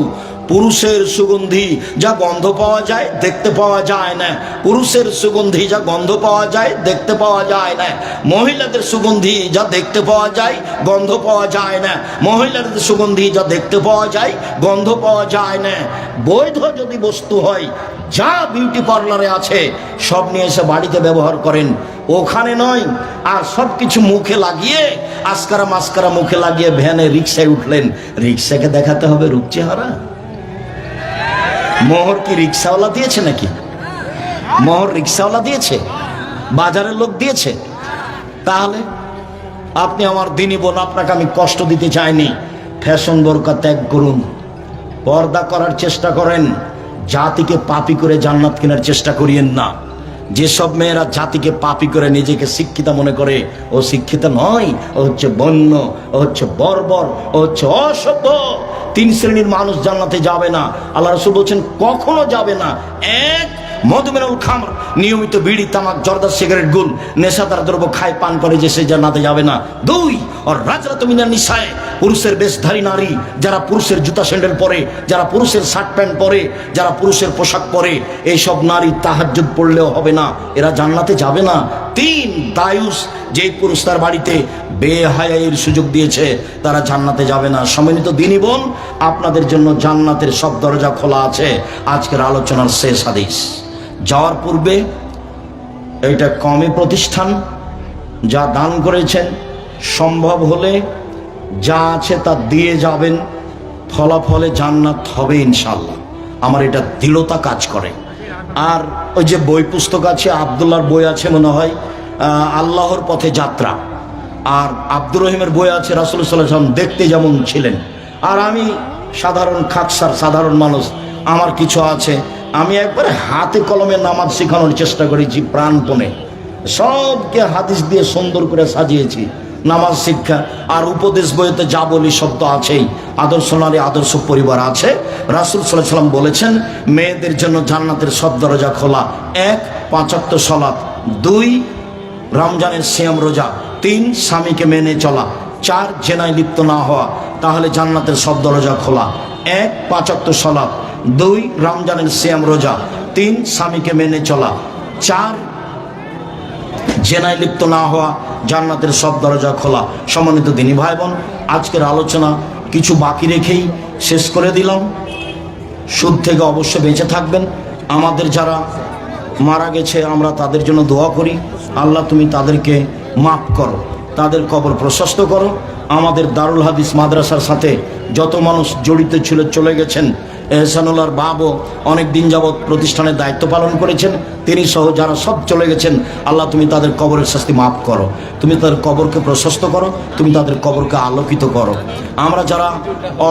পুরুষের সুগন্ধি যা গন্ধ পাওয়া যায় দেখতে পাওয়া যায় না, পুরুষের সুগন্ধি যা গন্ধ পাওয়া যায় দেখতে পাওয়া যায় না, মহিলাদের সুগন্ধি যা দেখতে পাওয়া যায় গন্ধ পাওয়া যায় না, মহিলাদের সুগন্ধি যা দেখতে পাওয়া যায় গন্ধ পাওয়া যায় না। বৈধ যদি বস্তু হয়, যা বিউটি পার্লারে আছে সব নিয়ে এসে বাড়িতে ব্যবহার করেন, ওখানে নয়। আর সব কিছু মুখে লাগিয়ে আস্কারা মাস্কারা মুখে লাগিয়ে ভ্যানে রিক্সায় উঠলেন, রিক্সাকে দেখাতে হবে রূপ চেহারা? মোহর কি রিক্সাওয়ালা দিয়েছে নাকি? মোহর রিক্সাওয়ালা দিয়েছে? বাজারের লোক দিয়েছে? তাহলে আপনি আমার দিনী বোন, আপনাকে আমি কষ্ট দিতে চাইনি। ফ্যাশন বোরকা ত্যাগ করুন, পর্দা করার চেষ্টা করেন, জাতিকে পাপী করে জান্নাত কেনার চেষ্টা করিয়েন না। যেসব মেয়েরা জাতিকে পাপী করে নিজেকে শিক্ষিতা মনে করে, ও শিক্ষিত নয়, ও হচ্ছে বন্য, ও হচ্ছে বর্বর, ও হচ্ছে অসভ্য। 3 শ্রেণীর মানুষ জান্নাতে যাবে না। আল্লাহ রাসূল বলছেন কখনো যাবে না। 1, মধুমেনুল খামর, নিয়মিত বিড়ি তামাক জর্দা সিগারেট গুল নেশাদার দ্রব্য খায় পান করে, যে সে জান্নাতে যাবে না। 2, আর রাজরাতু মিনান নিসায়ে, পুরুষের বেশধারী নারী, যারা পুরুষের জুতা স্যান্ডেল পরে, যারা পুরুষের শার্ট প্যান্ট পরে, যারা পুরুষের পোশাক পরে, এইসব নারী তাহাজ্জুদ পড়লেও হবে না, এরা জান্নাতে যাবে না। 3, দায়ুস, যে পুরুষ তার বাড়িতে বেহায়াইয়ের সুযোগ দিয়েছে, তারা জান্নাতে যাবে না। সম্মানিত দিনী বোন, আপনাদের জন্য জান্নাতের সব দরজা খোলা আছে। আজকের আলোচনার শেষ হাদিস। যাওয়ার পূর্বে এটা কমি প্রতিষ্ঠান, যা দান করেছেন সম্ভব হলে যা আছে তা দিয়ে যাবেন, ফলাফলে জান্নাত হবে ইনশাল্লাহ। আমার এটা দৃঢ়তা কাজ করে। আর ওই যে বই পুস্তক আছে, আব্দুল্লাহর বই আছে মনে হয়, আল্লাহর পথে যাত্রা, আর আব্দুর রহিমের বই আছে রাসূলুল্লাহ সাল্লাল্লাহু আলাইহি ওয়াসাল্লাম দেখতে যেমন ছিলেন। আর আমি সাধারণ খাকসার সাধারণ মানুষ, আমার কিছু আছে, আমি একবারে হাতে কলমে নামাজ শেখানোর চেষ্টা করেছি প্রাণপণে। সবকে হাদিস দিয়ে সুন্দর করে সাজিয়েছি নামাজ শিক্ষা। আর উপদেশ বইতে যা বলি সব তো আছেই। আদর্শ নারী আদর্শ পরিবার আছে। রাসূল সাল্লাল্লাহু আলাইহি ওয়াসাল্লাম বলেছেন মেয়েদের জন্য জান্নাতের সব দরজা খোলা। 1, 5 ওয়াক্ত সালাত, 2, রমজানের সিয়াম রোজা, 3, স্বামীকে মেনে চলা, 4, জেনায় লিপ্ত না হওয়া, তাহলে জান্নাতের সব দরজা খোলা। 1, 5 ওয়াক্ত সালাত, 2, রমজানের সিয়াম রোজা, 3, স্বামীকে মেনে চলা, 4, জেনায় লিপ্ত না হওয়া, জান্নাতের সব দরজা খোলা। সম্মানিত দিনী ভাই বোন, আজকের আলোচনা কিছু বাকি রেখেই শেষ করে দিলাম। সুদ থেকে অবশ্য বেঁচে থাকবেন। আমাদের যারা মারা গেছে আমরা তাদের জন্য দোয়া করি, আল্লাহ তুমি তাদেরকে মাফ করো, তাদের কবর প্রশস্ত করো। আমাদের দারুল হাদিস মাদ্রাসার সাথে যত মানুষ জড়িত ছিল চলে গেছেন, এহসানুল্লাহর বাবও অনেক দিন যাবৎ প্রতিষ্ঠানের দায়িত্ব পালন করেছেন, তিনি সহ যারা সব চলে গেছেন, আল্লাহ তুমি তাদের কবরের শাস্তি মাফ করো, তুমি তাদের কবরকে প্রশস্ত করো, তুমি তাদের কবরকে আলোকিত করো। আমরা যারা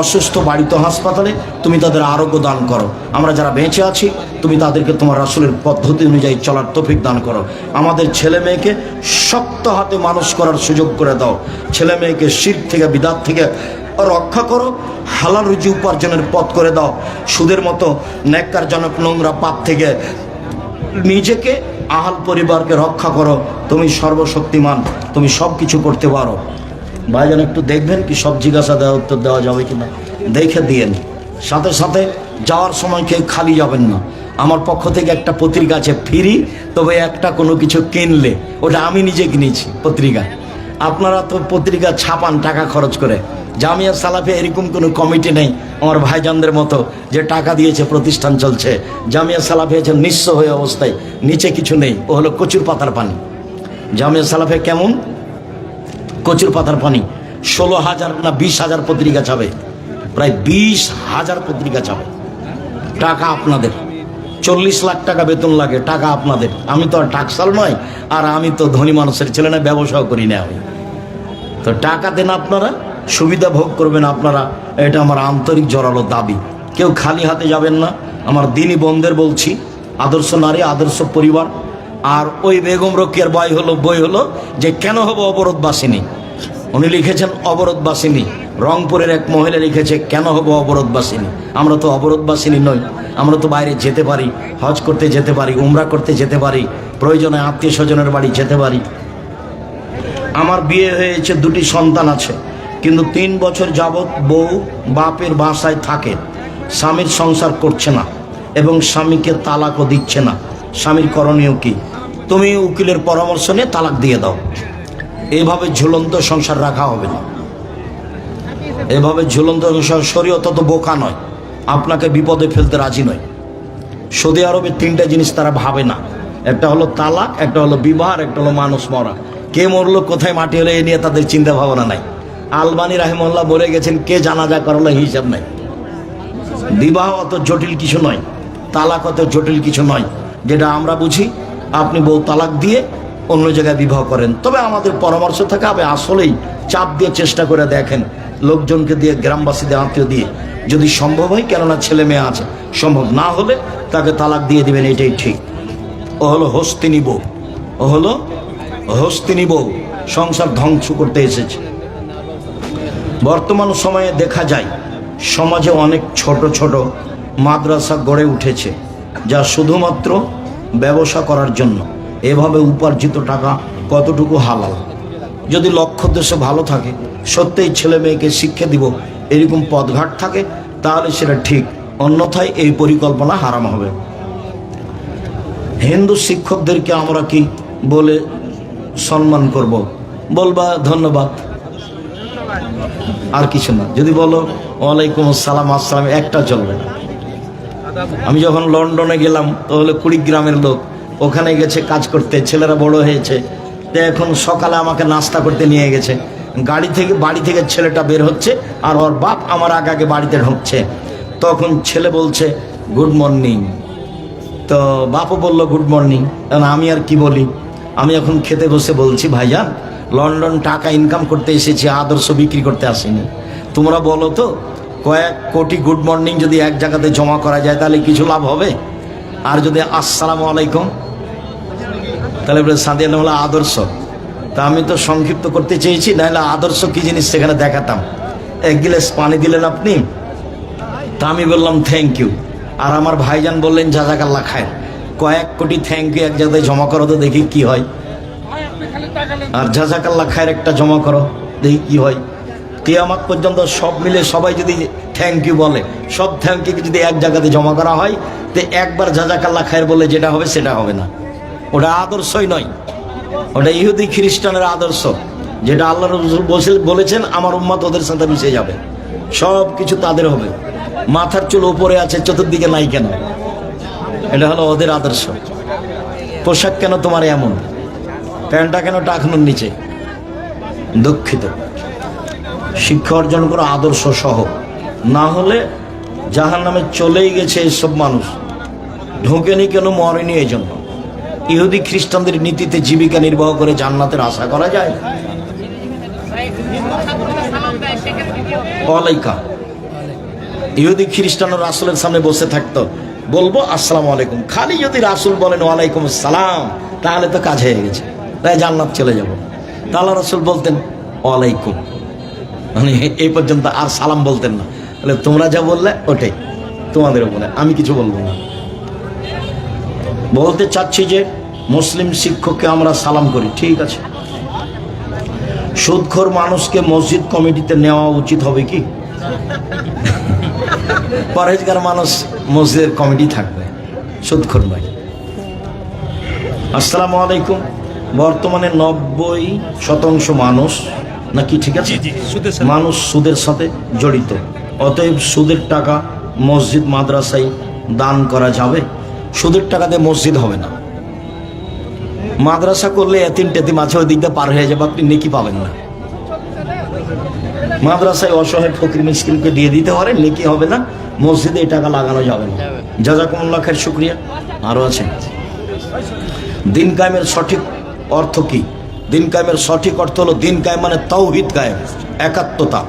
অসুস্থ বাড়িতে হাসপাতালে, তুমি তাদের আরোগ্য দান করো। আমরা যারা বেঁচে আছি, তুমি তাদেরকে তোমার রাসূলের পদ্ধতি অনুযায়ী চলার তৌফিক দান করো। আমাদের ছেলে মেয়েকে শক্ত হাতে মানুষ করার সুযোগ করে দাও। ছেলে মেয়েকে শিরক থেকে বিদআত থেকে রক্ষা করো, হালাল রুজি উপার্জনের পথ করে দাও। সুদের মতো নেককারজনক নোংরা পাপ থেকে নিজেকে আহাল পরিবারকে রক্ষা করো। তুমি সর্বশক্তিমান, তুমি সব কিছু করতে পারো। ভাইজান একটু দেখবেন কি সব জিজ্ঞাসা দেওয়া উত্তর দেওয়া যাবে কিনা দেখে দিয়েন। সাথে সাথে যাওয়ার সময় কেউ খালি যাবেন না। আমার পক্ষ থেকে একটা পত্রিকা আছে ফ্রি, তবে একটা কোনো কিছু কিনলে ওটা আমি নিজে কিনেছি পত্রিকা। আপনারা তো পত্রিকা ছাপান টাকা খরচ করে। জামিয়া সালাফিয়া এরকম কোনো কমিটি নেই আমার ভাইজানদের মতো যে টাকা দিয়েছে প্রতিষ্ঠান চলছে। জামিয়া সালাফিয়া হচ্ছে নিঃস্ব হয়ে অবস্থায়, নিচে কিছু নেই, ও হলো কচুর পাতার পানি। জামিয়া সালাফিয়া কেমন? কচুর পাতার পানি। 16,000 না 20,000 পত্রিকা ছাপে, প্রায় 20,000 পত্রিকা ছাপে। টাকা আপনাদের, 40 লাখ টাকা বেতন লাগে, টাকা আপনাদের। আমি তো আর টাকসাল নয়, আর আমি তো ধনী মানুষের ছেলে না, ব্যবসাও করি না আমি। তো টাকা দেন আপনারা, সুবিধা ভোগ করবেন আপনারা, এটা আমার আন্তরিক জোরালো দাবি। কেউ খালি হাতে যাবেন না। আমার দিনী বোনদের বলছি, আদর্শ নারী আদর্শ পরিবার। আর ওই বেগম রোকেয়ার বই হলো যে কেন হব অবরোধবাসিনী। উনি লিখেছেন অবরোধবাসিনী। রংপুরের এক মহিলা লিখেছে কেন হব অবরোধবাসিনী। আমরা তো অবরোধবাসিনী নই, আমরা তো বাইরে যেতে পারি, হজ করতে যেতে পারি, উমরা করতে যেতে পারি, প্রয়োজনে আত্মীয় স্বজনের বাড়ি যেতে পারি। আমার বিয়ে হয়েছে, 2টি সন্তান আছে। কিন্তু 3 বছর যাবৎ বউ বাপের বাসায় থাকে, স্বামীর সংসার করছে না এবং স্বামীকে তালাকও দিচ্ছে না, স্বামীর করণীয় কি? তুমি উকিলের পরামর্শ নিয়ে তালাক দিয়ে দাও। এভাবে ঝুলন্ত সংসার রাখা হবে না। এভাবে ঝুলন্ত সংসার, শরীয়ত তো বোকা নয়, আপনাকে বিপদে ফেলতে রাজি নয়। সৌদি আরবে 3টা জিনিস তারা ভাবে না, একটা হলো তালাক, একটা হলো বিবাহ, একটা হলো মানুষ মরা। কে মরলো, কোথায় মাটি হলো, এ নিয়ে তাদের চিন্তা ভাবনা নাই। আলবানী রাহিমাহুল্লাহ বলে গেছেন, কে জানাজা করলো হিসাব নাই। বিবাহ অত জটিল কিছু নয়, তালাক অত জটিল কিছু নয়। যেটা আমরা বুঝি, আপনি বউ তালাক দিয়ে অন্য জায়গায় বিবাহ করেন। তবে আমাদের পরামর্শ থাকে, আপনি আসলেই চাপ দিয়ে চেষ্টা করে দেখেন, লোকজনকে দিয়ে, গ্রামবাসীদের আত্মীয় দিয়ে, যদি সম্ভব হয়, কেননা ছেলে মেয়ে আছে, সম্ভব না হলে তাকে তালাক দিয়ে দিবেন, এটাই ঠিক। ও হলো হস্তিনী বউ, ও হলো হস্তিনী বউ, সংসার ধ্বংস করতে এসেছে। বর্তমান সময়ে দেখা যায় সমাজে অনেক ছোট ছোট মাদ্রাসা গড়ে উঠেছে, যা শুধুমাত্র ব্যবসা করার জন্য। এভাবে উপার্জিত টাকা কতটুকু হালাল? যদি লক্ষ্য উদ্দেশ্য ভালো থাকে, সত্যিই ছেলে মেয়েকে শিক্ষা দিব, এরকম পথঘাট থাকে, তাহলে সেটা ঠিক, অন্যথায় এই পরিকল্পনা হারাম হবে। হিন্দু শিক্ষকদেরকে আমরা কি বলে সম্মান করব? বলবা ধন্যবাদ, আর কিছু না। যদি বলো ওয়ালাইকুম আসসালাম, আসসালাম, একটা চলবে না। আমি যখন লন্ডনে গেলাম, তো হলো কুড়িগ্রামের লোক, ওখানে গেছে কাজ করতে, ছেলেরা বড় হয়েছে, তো এখন সকালে আমাকে নাস্তা করতে নিয়ে গেছে। বাড়ি থেকে ছেলেটা বের হচ্ছে, আর ওর বাপ আমার আগে বাড়িতে ঢুকছে। তখন ছেলে বলছে গুড মর্নিং, তো বাপও বললো গুড মর্নিং। কারণ আমি আর কি বলি, আমি এখন খেতে বসে বলছি, ভাইজান লন্ডন টাকা ইনকাম করতে এসেছি, আদর্শ বিক্রি করতে আসিনি। তোমরা বলো তো, কয়েক কোটি গুড মর্নিং যদি এক জায়গাতে জমা করা যায়, তাহলে কিছু লাভ হবে? আর যদি আসসালামু আলাইকুম, তাহলে বলে সাদিয়ান হলো আদর্শ। তা আমি তো সংক্ষিপ্ত করতে চেয়েছি, নাহলে আদর্শ কি জিনিস সেখানে দেখাতাম। 1 গ্লাস পানি দিলেন আপনি, তা আমি বললাম থ্যাংক ইউ, আর আমার ভাইজান বললেন জাযাকাল্লাহ খায়ের। কয়েক কোটি থ্যাংক ইউ এক জায়গায় জমা করো তো দেখি কি হয়, আর জাযাকাল্লাহ খায়ের একটা জমা করো দেখি কি হয়। কিয়ামত পর্যন্ত সব মিলে সবাই যদি থ্যাংক ইউ বলে, সব থ্যাংক ইউ যদি এক জায়গাতে জমা করা হয়, তো একবার জাযাকাল্লাহ খায়ের বলে যেটা হবে সেটা হবে না। ওটা আদর্শই নয়, ওটা ইহুদি খ্রিস্টানের আদর্শ, যেটা আল্লাহ রাসূল বলেছেন আমার উম্মত ওদের সাথে মিশে যাবে, সব কিছু তাদের হবে। মাথার চুল উপরে আছে, চতুর্দিকে নাই কেন? এটা হলো ওদের আদর্শ। পোশাক কেন তোমার এমন, প্যান্টটা কেন টাকনুর নিচে? দুঃখিত, শিক্ষা অর্জন করো আদর্শ সহ, না হলে জাহান্নামে চলেই গেছে এসব মানুষ, ঢোকেনি কেন, মরেনি এই জন্য। ইহুদি খ্রিস্টানদের নীতিতে জীবিকা নির্বাহ করে জান্নাতের আশা করা যায়? ওয়ালাইকা ইহুদি খ্রিস্টান রাসূলের সামনে বসে থাকতো, বলবো আসসালামু আলাইকুম, খালি যদি রাসূল বলেন ওয়ালাইকুম আসসালাম, তাহলে তো কাজ হয়ে গেছে, তাই জান্নাত চলে যাব। তাহলে রাসূল বলতেন ওয়ালাইকুম, মানে এই পর্যন্ত, আর সালাম বলতেন না। তাহলে তোমরা যা বললে ওটাই তোমাদের উপরে, আমি কিছু বলবো না। বলতে চাচ্ছি যে মুসলিম শিক্ষককে আমরা সালাম করি, ঠিক আছে। সুদখোর মানুষকে মসজিদ কমিটিতে নেওয়া উচিত হবে কি? পরহেজগার মানুষ মসজিদের কমিটি থাকবে, সুদখোর নয়। আসসালামু আলাইকুম। বর্তমানে 90% মানুষ নাকি, ঠিক আছে, মানুষ সুদের সাথে জড়িত। অতএব সুদের টাকা মসজিদ মাদ্রাসায় দান করা যাবে? সুদের টাকাতে মসজিদ হবে না। মাদ্রাসা করলে এতিম টেতিম আছে, ওই দিকটা পার হয়ে যাবে, আপনি নেকি পাবেন না। মাদ্রাসায় অসহায় ফকির মিসকিনকে দিয়ে দিতে পারে, নেকি হবে না। মসজিদে এই টাকা লাগানো যাবে না। জাযাকুমুল্লাহ খায়ের, শুকরিয়া। আরো আছে। দিন কায়েমের সঠিক অর্থ কি? দিন কায়েমের সঠিক অর্থ হলো, দিন কায়েম মানে তাওহীদ কায়েম, একাত্মতা।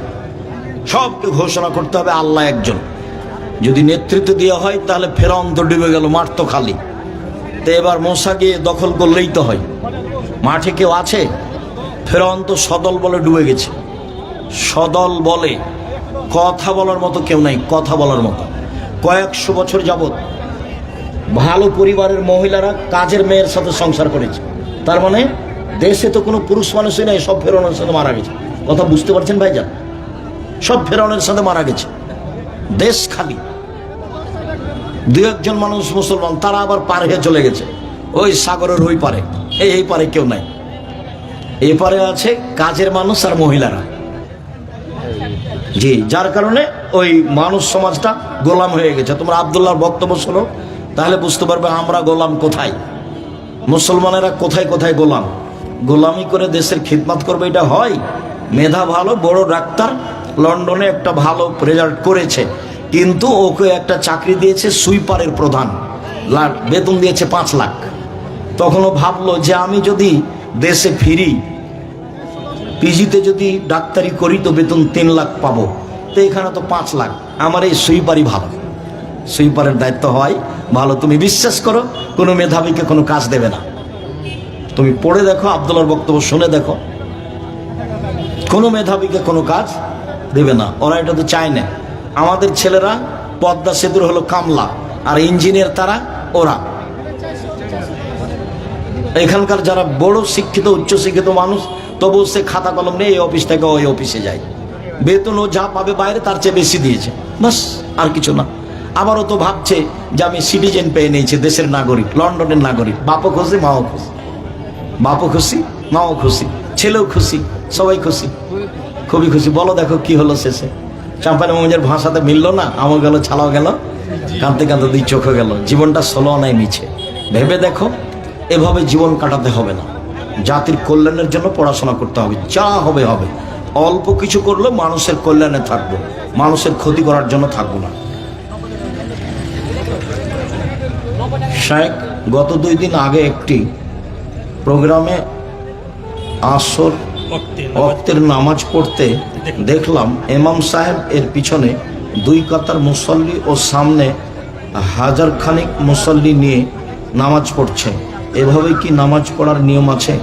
সবকে ঘোষণা করতে হবে আল্লাহ একজন। যদি নেতৃত্ব দেওয়া হয়, তাহলে ফেরাউন তো ডুবে গেল, মাঠ তো খালি। তো এবার মূসা গিয়ে দখল করলেই তো হয়। মাঠে কেউ আছে? ফেরাউন তো সদল বলে ডুবে গেছে। সদল বলে কথা বলার মতো কেউ নাই, কথা বলার মতো। কয়েকশো বছর যাবত ভালো পরিবারের মহিলারা কাজের মেয়ের সাথে সংসার করেছে। তার মানে দেশে তো কোনো পুরুষ মানুষই নাই, সব ফেরাউনের সাথে মারা গেছে। কথা বুঝতে পারছেন ভাইজান? সব ফেরাউনের সাথে মারা গেছে, দেশ খালি। দু একজন মানুষ মুসলমান, তারা আবার পার হয়ে চলে গেছে ওই সাগরের ওই পারে। এই পারে কেউ নাই, এই পারে আছে কাজের মানুষ আর মহিলারা। জি, যার কারণে ওই মানুষ সমাজটা গোলাম হয়ে গেছে। তোমরা আব্দুল্লাহর বক্তব্য শোনো, তাহলে বুঝতে পারবে আমরা গোলাম কোথায়, মুসলমানেরা কোথায় কোথায় গোলাম। গোলামি করে দেশের খিদমত করবে, এটা হয়? মেধা ভালো, বড় ডাক্তার, লন্ডনে একটা ভালো রেজাল্ট করেছে, কিন্তু ওকে একটা চাকরি দিয়েছে সুইপারের প্রধান, বেতন দিয়েছে 5 লাখ। তখনও ভাবলো যে আমি যদি দেশে ফিরি, পিজিতে যদি ডাক্তারি করি তো বেতন 3 লাখ পাবো, তো এখানে তো 5 লাখ, আমার এই সুইপারই ভালো। সুইপারের দায়িত্ব হয় ভালো। তুমি বিশ্বাস করো, কোনো মেধাবীকে কোনো কাজ দেবে না। তুমি পড়ে দেখো, আব্দুল্লাহর বক্তব্য শুনে দেখো, কোনো মেধাবীকে কোনো কাজ দেবে না। ওরা এটা তো চায় না। আমাদের ছেলেরা পদ্মা সেতুর হলো কামলা, আর ইঞ্জিনিয়ার তারা ওরা। এখানকার যারা বড় শিক্ষিত উচ্চশিক্ষিত মানুষ, তবু সে খাতা কলম নিয়ে এই অফিস থেকে ওই অফিসে যায়, বেতন ও যা পাবে বাইরে তার চেয়ে বেশি দিয়েছে, বাস, আর কিছু না। আবারও তো ভাবছে যে আমি সিটিজেন পেয়ে নিয়েছি, দেশের নাগরিক, লন্ডনের নাগরিক। বাপও খুশি, মাও খুশি, বাপও খুশি, মাও খুশি, ছেলেও খুশি, সবাই খুশি, খুবই খুশি। বলো দেখো কি হলো শেষে? চাম্পানি মমিনের ভাষাতে মিললো না, আমও গেল, ছালাও গেল, কাঁদতে কাঁদতে 2 চোখে গেল। জীবনটা 16 আনায় মিছে। ভেবে দেখো, এভাবে জীবন কাটাতে হবে না। জাতির কল্যাণের জন্য পড়াশোনা করতে হবে, যা হবে হবে। অল্প কিছু করলে মানুষের কল্যাণে থাকবো, মানুষের ক্ষতি করার জন্য থাকবো না। শায়েখ গত 2 দিন আগে একটি প্রোগ্রামে আসর ওয়াক্তের নামাজ পড়তে দেখলাম ইমাম সাহেব এর পিছনে 2 কাতার মুসল্লি ও সামনে 1000 খানিক মুসল্লি নিয়ে নামাজ পড়ছে। এভাবে কি নামাজ পড়ার নিয়ম আছে?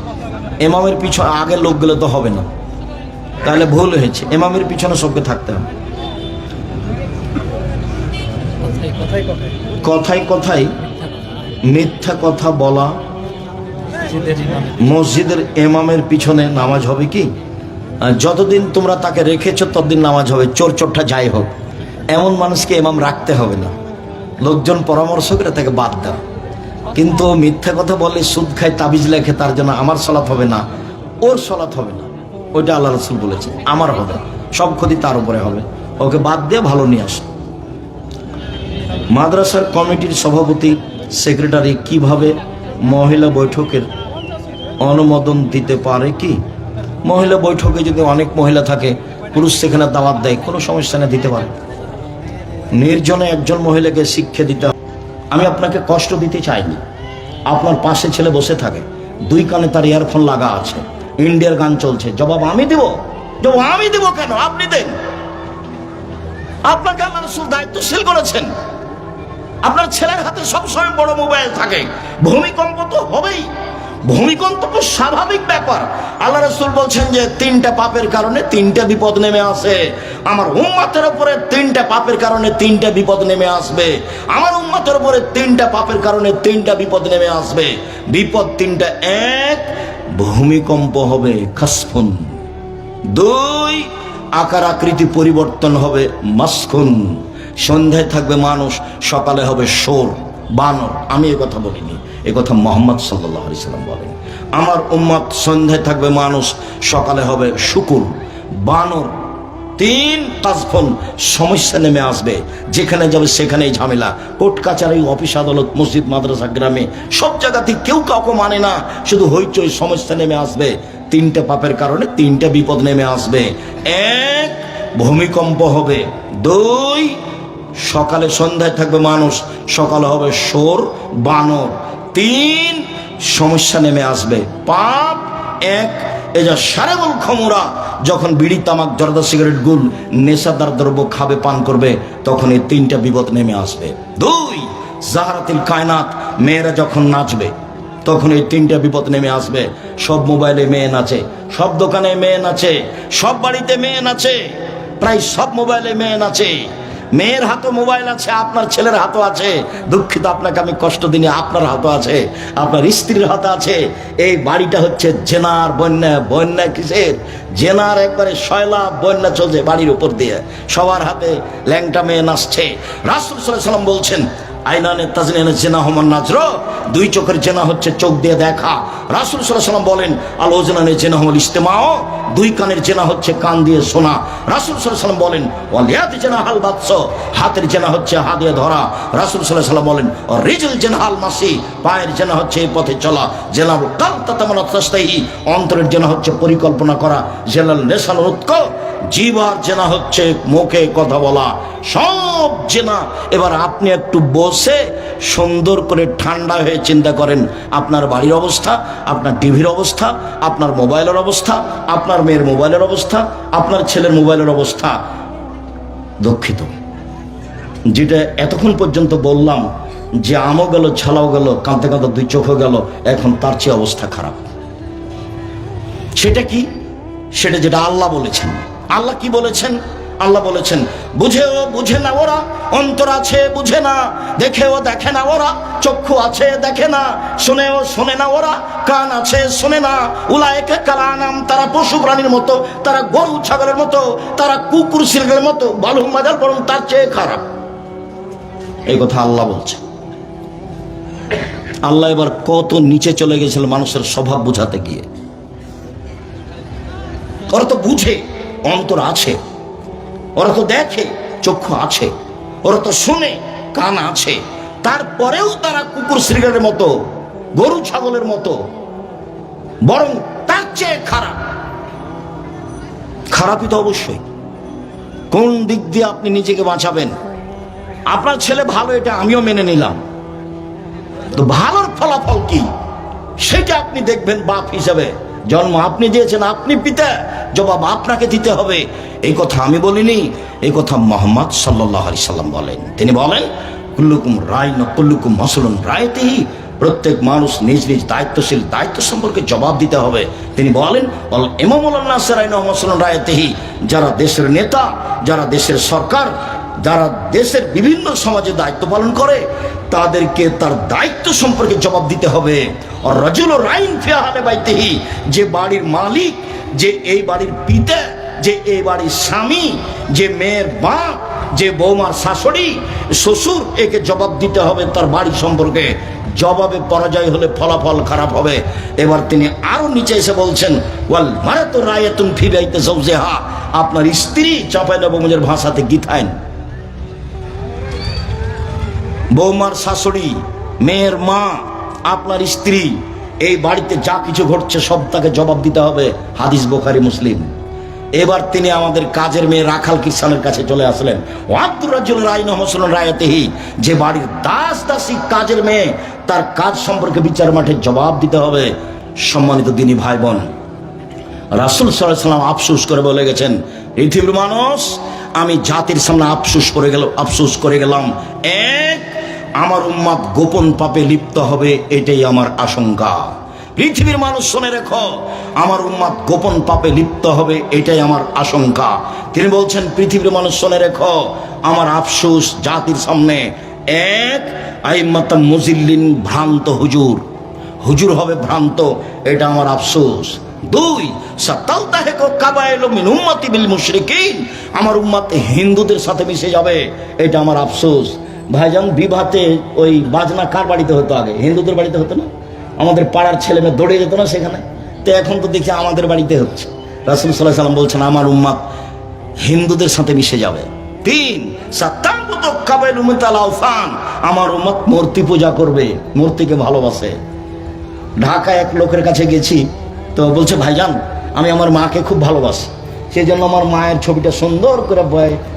ইমামের পিছনে আগে লোক গেলে তো হবে না, তাহলে ভুল হয়েছে। ইমামের পিছনে সবকে থাকতে হবে। কথায় কথায় মিথ্যা কথা বলা, মসজিদের ইমামের পিছনে নামাজ হবে কি? যতদিন তোমরা তাকে রেখেছো ততদিন নামাজ হবে, চোর চোরটা যাই হোক। এমন মানুষকে ইমাম রাখতে হবে না, লোকজন পরামর্শ করে তাকে বাদ দাও। কিন্তু মিথ্যা কথা বলে, সুদ খায়, তাবিজ লেখে, তার জন্য আমার সলাৎ হবে না, ওর সলাৎ হবে না, ওইটা আল্লাহ রাসূল বলেছে, আমার হবে, সব ক্ষতি তার উপরে হবে। ওকে বাদ দিয়ে ভালো নিয়ে আস। মাদ্রাসার কমিটির সভাপতি সেক্রেটারি কিভাবে মহিলা বৈঠকের অনুমোদন দিতে পারে কি? মহিলা বৈঠকে যদি অনেক মহিলা থাকে, পুরুষ সেখানে দাওয়াত দেয়, কোনো সমস্যা না, দিতে পারে। নির্জনে একজন মহিলাকে শিক্ষা দিতে হবে। আমি আপনাকে কষ্ট দিতে চাইনি। আপনার পাশে ছেলে বসে থাকে, 2 কানে তার ইয়ারফোন লাগা আছে, ইন্ডিয়ার গান চলছে, জবাব আমি দেব? জবাব আমি দেব কেন? আপনি দেন। আপনাকে আল্লাহ রাসূল দায়িত্বশীল করেছেন। আপনার ছেলের হাতে সবসময় বড় মোবাইল থাকে, ভূমিকম্প তো হবেই, ভূমিকম্প তো স্বাভাবিক ব্যাপার। আল্লাহ রাসূল বলছেন যে 3টা পাপের কারণে 3টা বিপদ নেমে আসে। আমার উম্মতের উপরে 3টা পাপের কারণে 3টা বিপদ নেমে আসবে। আমার উম্মতের উপরে 3টা পাপের কারণে 3টা বিপদ নেমে আসবে। বিপদ 3টা: 1, ভূমিকম্প হবে, খাসফুন; 2, আকার আকৃতি পরিবর্তন হবে, মাসখুন; সন্ধ্যায় থাকবে মানুষ, সকালে হবে শোর, বানর। আমি এ কথা বলিনি, এ কথা মুহাম্মদ সাল্লাল্লাহু আলাইহি সাল্লাম বলেন। আমার উম্মত সন্ধ্যায় থাকবে মানুষ, সকালে হবে শুকুর, বানর। 3, কাজফুন, সমস্যা নেমে আসবে, যেখানে যাবে সেখানেই ঝামেলা। কোর্ট কাচারি, অফিস আদালত, মসজিদ মাদ্রাসা, গ্রামে সব জায়গাতে কেউ কাউকে মানে না, শুধু হইচই, সমস্যা নেমে আসবে। 3টা পাপের কারণে 3টা বিপদ নেমে আসবে: 1, ভূমিকম্প হবে; 2, সকালে সন্ধ্যায় থাকবে মানুষ, সকালে হবে শোর, বানর; 3, সমস্যা নেমে আসবে। পাপ 1, এজা সারেবুল খমুরা, যখন বিড়ি, তামাক, জর্দা, সিগারেট, গুল, নেশাদার দ্রব্য খাবে, পান করবে, তখন এই 3টা বিপদ নেমে আসবে। 2, জাহারাতিল কায়নাত, মেয়েরা যখন নাচবে, তখন এই 3টা বিপদ নেমে আসবে। সব মোবাইলে মেয়ে নাচে, সব দোকানে মেয়ে নাচে, সব বাড়িতে মেয়ে নাচে, প্রায় সব মোবাইলে মেয়ে নাচে। মেয়ের হাতে মোবাইল আছে, আপনার ছেলের হাতও আছে। দুঃখিত, আপনাকে আমি কষ্ট দিই, আপনার হাতও আছে, আপনার স্ত্রীর হাতে আছে। এই বাড়িটা হচ্ছে জেনার বন্যা। বন্যা কিসের? জেনার একবারে সয়লাভ বন্যা চলছে বাড়ির উপর দিয়ে, সবার হাতে ল্যাংটা মেয়ে নাচছে। রাসূল সাল্লাল্লাহু আলাইহি ওয়াসাল্লাম বলছেন, আইনানে তাজনিনে জেনা হমান নাজর, দুই চোখের জেনা হচ্ছে চোখ দিয়ে দেখা। রাসূল সাল্লাল্লাহু আলাইহি ওয়াসাল্লাম বলেন, আল ওজনানে জেনা হল ইস্তেমাও, দুই কানের জেনা হচ্ছে কান দিয়ে শোনা। রাসূল সাল্লাল্লাহু আলাইহি ওয়াসাল্লাম বলেন, ওয়াল ইয়াদ জেনা হাল বাতস, হাতের জেনা হচ্ছে হাত দিয়ে ধরা। রাসূল সাল্লাল্লাহু আলাইহি ওয়াসাল্লাম বলেন, ও রিজল জেনা হাল মাসি, পায়ের জেনা হচ্ছে এই পথে চলা। জেনাল কাল তাতামানাত তাস্তাহি, অন্তরের জেনা হচ্ছে পরিকল্পনা করা। জেনাল নেশাল উৎক, জিহ্বার জেনা হচ্ছে মুখে কথা বলা। সব জেনা। এবার আপনি একটু বসে সুন্দর করে ঠান্ডা হয়ে চিন্তা করেন, আপনার বাড়ির অবস্থা, আপনার টিভির অবস্থা, আপনার মোবাইলের অবস্থা, আপনার মেয়ের মোবাইলের অবস্থা, আপনার ছেলের মোবাইলের অবস্থা। দুঃখিত, যেটা এতক্ষণ পর্যন্ত বললাম যে আমও গেল, ছালাও গেল, কাঁদতে কাঁদতে দুই চোখও গেল, এখন তার চেয়ে অবস্থা খারাপ। সেটা কি? সেটা যেটা আল্লাহ বলেছেন। আল্লাহ কি বলেছেন? আল্লাহ বলেছেন, বুঝেও বুঝে না ওরা, অন্তর আছে বুঝে না, দেখেও দেখে না ওরা, চক্ষু আছে দেখে না, শুনেও শোনে না ওরা, কান আছে শোনে না। উলায়েকা কালানাম, তারা পশু প্রাণীর মতো, তারা গরু ছাগলের মতো, তারা কুকুর শিরগের মতো, বালু মাজাল, বরং তার চেয়ে খারাপ। এই কথা আল্লাহ বলছে। আল্লাহ এবার কত নিচে চলে গেছিল মানুষের স্বভাব বুঝাতে গিয়ে। ওরা তো বুঝে, অন্তর আছে, ওরা তো দেখে, চক্ষু আছে, ওরা তো শুনে, কান আছে, তারপরেও তারা কুকুর শ্রীগারের মতো, গরু ছাগলের মতো, বরং তার চেয়ে খারাপ। খারাপই তো অবশ্যই। কোন দিক দিয়ে আপনি নিজেকে বাঁচাবেন? আপনার ছেলে ভালো, এটা আমিও মেনে নিলাম, তো ভালোর ফলাফল কি সেটা আপনি দেখবেন। বাপ হিসাবে জন্ম আপনি দিয়েছেন, আপনি পিতা, জবাব আপনাকে দিতে হবে। এই কথা আমি বলিনি, এই কথা মুহাম্মদ সাল্লাল্লাহু আলাইহি সাল্লাম বলেন। তিনি বলেন, কুল্লুকুম রাইন কুল্লুকুম মাসউলুন রাইতিহি, প্রত্যেক মানুষ নিজ নিজ দায়িত্বশীল, দায়িত্ব সম্পর্কে জবাব দিতে হবে। তিনি বলেন, অল ইমামুল নাস রাইন মাসউলুন রাইতিহি, যারা দেশের নেতা, যারা দেশের সরকার, যারা দেশের বিভিন্ন সমাজে দায়িত্ব পালন করে, তাদেরকে তার দায়িত্ব সম্পর্কে জবাব দিতে হবে। আর রাজুল রাইন ফি আহলি বাইতিহি, যে বাড়ির মালিক, যে এই বাড়ির পিতা, যে এই বাড়ির স্বামী, যে মেয়ের বাপ, যে বৌমার শাশুড়ি, শ্বশুর, একে জবাব দিতে হবে তার বাড়ি সম্পর্কে। জবাবে পরাজয় হলে ফলাফল খারাপ হবে। এবার তিনি আরো নিচে এসে বলছেন, ওয়াল মারাতু রায়াতুন ফি বাইতি যাওজিহা, আপনার স্ত্রী, চাঁপাইনবাবগঞ্জের ভাষাতে গীতায়ন, বৌমার শাশুড়ি, মেয়ের মা, আপনার স্ত্রী, এই বাড়িতে যা কিছু ঘটছে সব তাকে জবাব দিতে হবে। হাদিস বুখারী মুসলিম। এবার তিনি আমাদের কাজের মেয়ে রাখাল কিষানের কাছে চলে আসলেন। ওয়াব্দুর রাজুল রাইন মাসউলুন রায়াতিহি, যে বাড়ির দাস দাসী, কাজের মেয়ে, তার কাজ সম্পর্কে বিচার মাঠে জবাব দিতে হবে। সম্মানিত দিনী ভাই বোন, রাসূল সাল্লাল্লাহু আলাইহি ওয়াসাল্লাম আফসোস করে বলে গেছেন, পৃথিবীর মানুষ, আমি জাতির সামনে আফসোস করে গেলাম। এক, আমার উম্মত গোপন পাপে লিপ্ত হবে, এটাই আমার আশঙ্কা। পৃথিবীর মানুষ শুনে রেখো, আমার উম্মত গোপন পাপে লিপ্ত হবে, এটাই আমার আশঙ্কা। তিনি বলছেন, পৃথিবীর মানুষ শুনে রেখো, আমার আফসোস জাতির সামনে। এক, আইম্মাতাম মুজিল্লিন, ভ্রান্ত হুজুর হবে ভ্রান্ত, এটা আমার আফসোস। দুই, সাতালতাহিকু কাবাইলু মিন উম্মতি বিল মুশরিকিন, আমার উম্মত হিন্দুদের সাথে মিশে যাবে, এটা আমার আফসোস। ভাইজান, বিবাহতে ওই বাজনা কার বাড়িতে হতো আগে? হিন্দুদের বাড়িতে হতো না? আমাদের পাড়ার ছেলে মেয়ে দৌড়ে যেত না সেখানে? তো এখন তো দেখি আমাদের বাড়িতে হচ্ছে। রাসূল সাল্লাল্লাহু আলাইহি সাল্লাম বলছেন, আমার উম্মত হিন্দুদের সাথে মিশে যাবে। তিন, সাতাবুতু কাবাইলু মিনাল আওসান, আমার উম্মত মূর্তি পূজা করবে, মূর্তিকে ভালোবাসে। ঢাকায় এক লোকের কাছে গেছি, তো বলছে, ভাইজান, আমি আমার মাকে খুব ভালোবাসি, সেই জন্য আমার মায়ের ছবিটা সুন্দর করে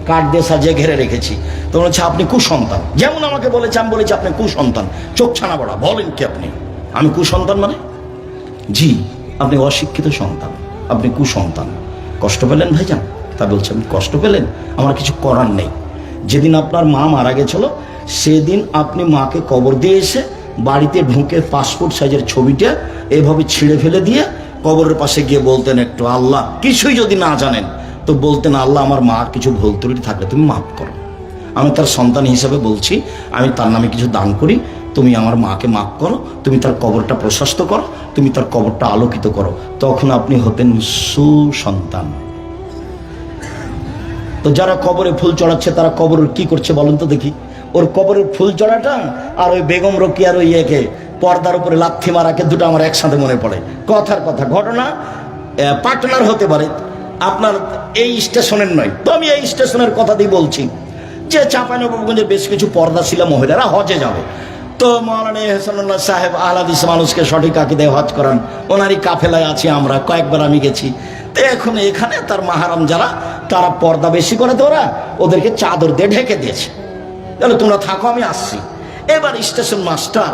কাঠ দিয়ে সাজিয়ে ঘিরে রেখেছি। তো বলছে, আপনি কুসন্তান। যেমন আমাকে বলেছে, আমি বলেছি আপনি কুসন্তান। চোখ ছানা বড়া, বলেন কি আপনি? আমি কুসন্তান মানে? জি, আপনি অশিক্ষিত সন্তান, আপনি কুসন্তান। কষ্ট পেলেন ভাইজান? তা বলছে, আপনি কষ্ট পেলেন, আমার কিছু করার নেই। যেদিন আপনার মা মারা গেছিল, সেদিন আপনি মাকে কবর দিয়ে এসে বাড়িতে ঢুকে পাসপোর্ট সাইজের ছবিটা এভাবে ছিঁড়ে ফেলে দিয়ে কবরের পাশে গিয়ে বলতেন একটু, আল্লাহ, কিছুই যদি না জানেন তো বলতেন, আল্লাহ, আমার মা কিছু ভুল ত্রুটি থাকলে তুমি মাফ করো। আমি তার সন্তান হিসেবে বলছি, আমি তার নামে কিছু দান করি, তুমি আমার মাকে মাফ করো, তুমি তার কবরটা প্রশস্ত করো, তুমি তার কবরটা আলোকিত করো, তখন আপনি হতেন সুসন্তান। তো যারা কবরে ফুল চড়াচ্ছে তারা কবরের কি করছে বলেন তো দেখি? ওর কবরের ফুল চড়াটা আর ওই বেগম রোকেয়ার ওই একে পর্দার উপরে লাথি মারাকে দুটো আমার একসাথে মনে পড়ে। কথার কথা, ঘটনা পার্টনার হতে পারে, আপনার এই স্টেশনের নয়, তো আমি এই স্টেশনের কথা দিয়ে বলছি যে চাঁপাইনবাবগঞ্জের বেশ কিছু পর্দাশীলা মহিলারা হজে যাবে। তো মৌলানা এহসানুল্লাহ সাহেব আহলাদিস মানুষকে সঠিক আকিদায় হজ করান, ওনারই কাফেলায় আছি আমরা, কয়েকবার আমি গেছি। তো এখন এখানে তার মাহারাম যারা, তারা পর্দা বেশি করে, তো ওদেরকে চাদর দিয়ে ঢেকে দিয়েছে, তাহলে তোমরা থাকো, আমি আসছি। এবার স্টেশন মাস্টার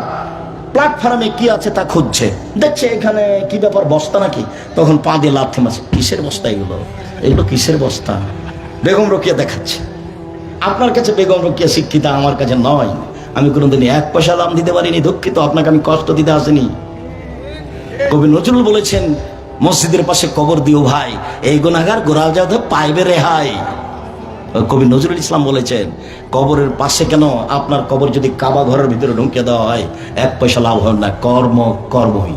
প্ল্যাটফর্মে কি আছে তা খুঁজছে, দেখছে এখানে কি ব্যাপার, বস্তা নাকি? তখন পা দিয়ে লাথি মারছে, কিসের বস্তা এগুলো, এগুলো কিসের বস্তা? বেগম রোকেয়া দেখাচ্ছে। আপনার কাছে বেগম রোকেয়া শিক্ষিতা, আমার কাছে নয়। আমি কোনোদিন 1 পয়সা দাম দিতে পারিনি, দুঃখিত, আপনাকে আমি কষ্ট দিতে আসিনি। কবি নজরুল বলেছেন, মসজিদের পাশে কবর দিও ভাই, এই গুনাহগার গোরাল যাতে পাইবে রেহাই। কবি নজরুল ইসলাম বলেছেন, কবরের পাশে কেন, আপনার কবর যদি কাবা ঘরের ভিতরে ঢুকিয়ে দেওয়া হয় 1 পয়সা লাভ হয় না। কর্ম কর্মই,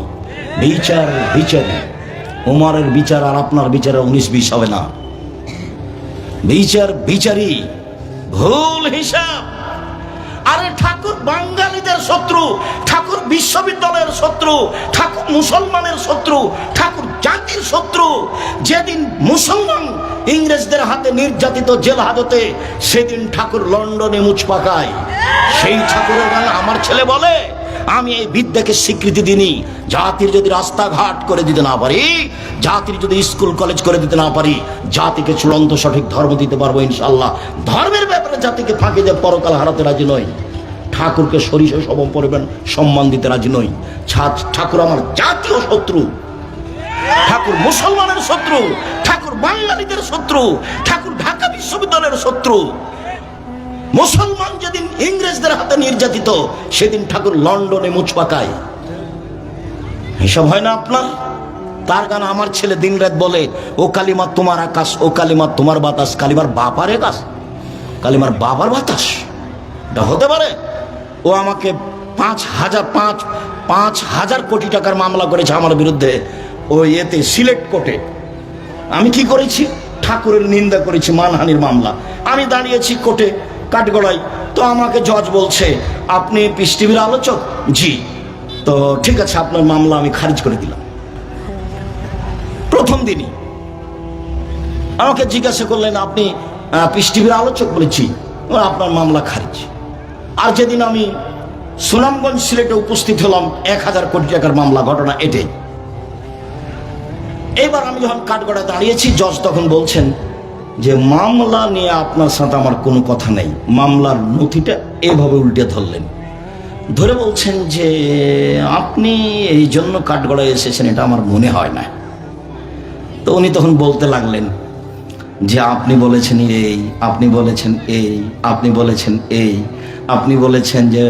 বিচার বিচারই। উমারের বিচার আর আপনার বিচারে 19-20 হবে না। বিচার বিচারই, ভুল হিসাব। আরে ঠাকুর বাঙালিদের শত্রু, ঠাকুর বিশ্ববিদ্যালয়ের শত্রু, ঠাকুর মুসলমানের শত্রু, ঠাকুর জাতির শত্রু। যেদিন মুসলমান ইংরেজদের হাতে নির্যাতিত জেল হাজতে, সেদিন ঠাকুর লন্ডনে মুচ পাকায়। সেই ঠাকুরের গান আমার ছেলে বলে, আমি এই বিদ্যাকে স্বীকৃতি দিইনি। জাতির যদি রাস্তাঘাট করে দিতে না পারি, জাতির যদি স্কুল কলেজ করে দিতে না পারি, জাতিকে চূড়ান্ত সঠিক ধর্ম দিতে পারবো ইনশাল্লাহ। ধর্মের ব্যাপারে জাতিকে ফাঁকি দিয়ে পরকাল হারাতে রাজি নই। ঠাকুরকে সরিষা সম পরিমাণ সম্মান দিতে রাজি নই। ঠাকুর আমার জাতীয় শত্রু, ঠাকুর মুসলমানের শত্রু, ঠাকুর বাঙালিদের শত্রু, ঠাকুর ঢাকা বিশ্ববিদ্যালয়ের শত্রু। মুসলমান যেদিন ইংরেজদের হাতে নির্যাতিত, সেদিন ঠাকুর লন্ডনে মুচ পাকায়। এসব হয় না আপনার? তার গান আমার ছেলে দিন রাত বলে, ও কালিমা তোমার আকাশ, ও কালিমা তোমার বাতাস। কালিমার বাবার আকাশ, কালিমার বাবার বাতাস, এটা হতে পারে? ও আমাকে 5,000 কোটি টাকার মামলা করেছে আমার বিরুদ্ধে, ওই এতে সিলেট কোর্টে। আমি কি করেছি? ঠাকুরের নিন্দা করেছি, মানহানির মামলা। আমি দাঁড়িয়েছি কোর্টে কাঠগড়ায়, তো আমাকে জজ বলছে, আপনি পিস টিভির আলোচক? জি। তো ঠিক আছে, আপনার মামলা আমি খারিজ করে দিলাম। প্রথম দিনই আমাকে জিজ্ঞাসা করলেন, আপনি পিস টিভির আলোচক? বলেছি, আপনার মামলা খারিজ। আর যেদিন আমি সুনামগঞ্জ সিলেটে উপস্থিত হলাম, 1,000 কোটি টাকার মামলা, ঘটনা এটাই। এবার আমি যখন কাঠগড়ায় দাঁড়িয়েছি, জজ তখন বলছেন যে মামলা নিয়ে আপনার সাথে আমার কোনো কথা নেই। মামলার নথিটা এভাবে উল্টে ধরলেন, ধরে বলছেন যে আপনি এই জন্য কাঠগড়ায় এসেছেন, এটা আমার মনে হয় না। তো উনি তখন বলতে লাগলেন যে আপনি বলেছেন এই, আপনি বলেছেন এই, আপনি বলেছেন এই, আপনি বলেছেন যে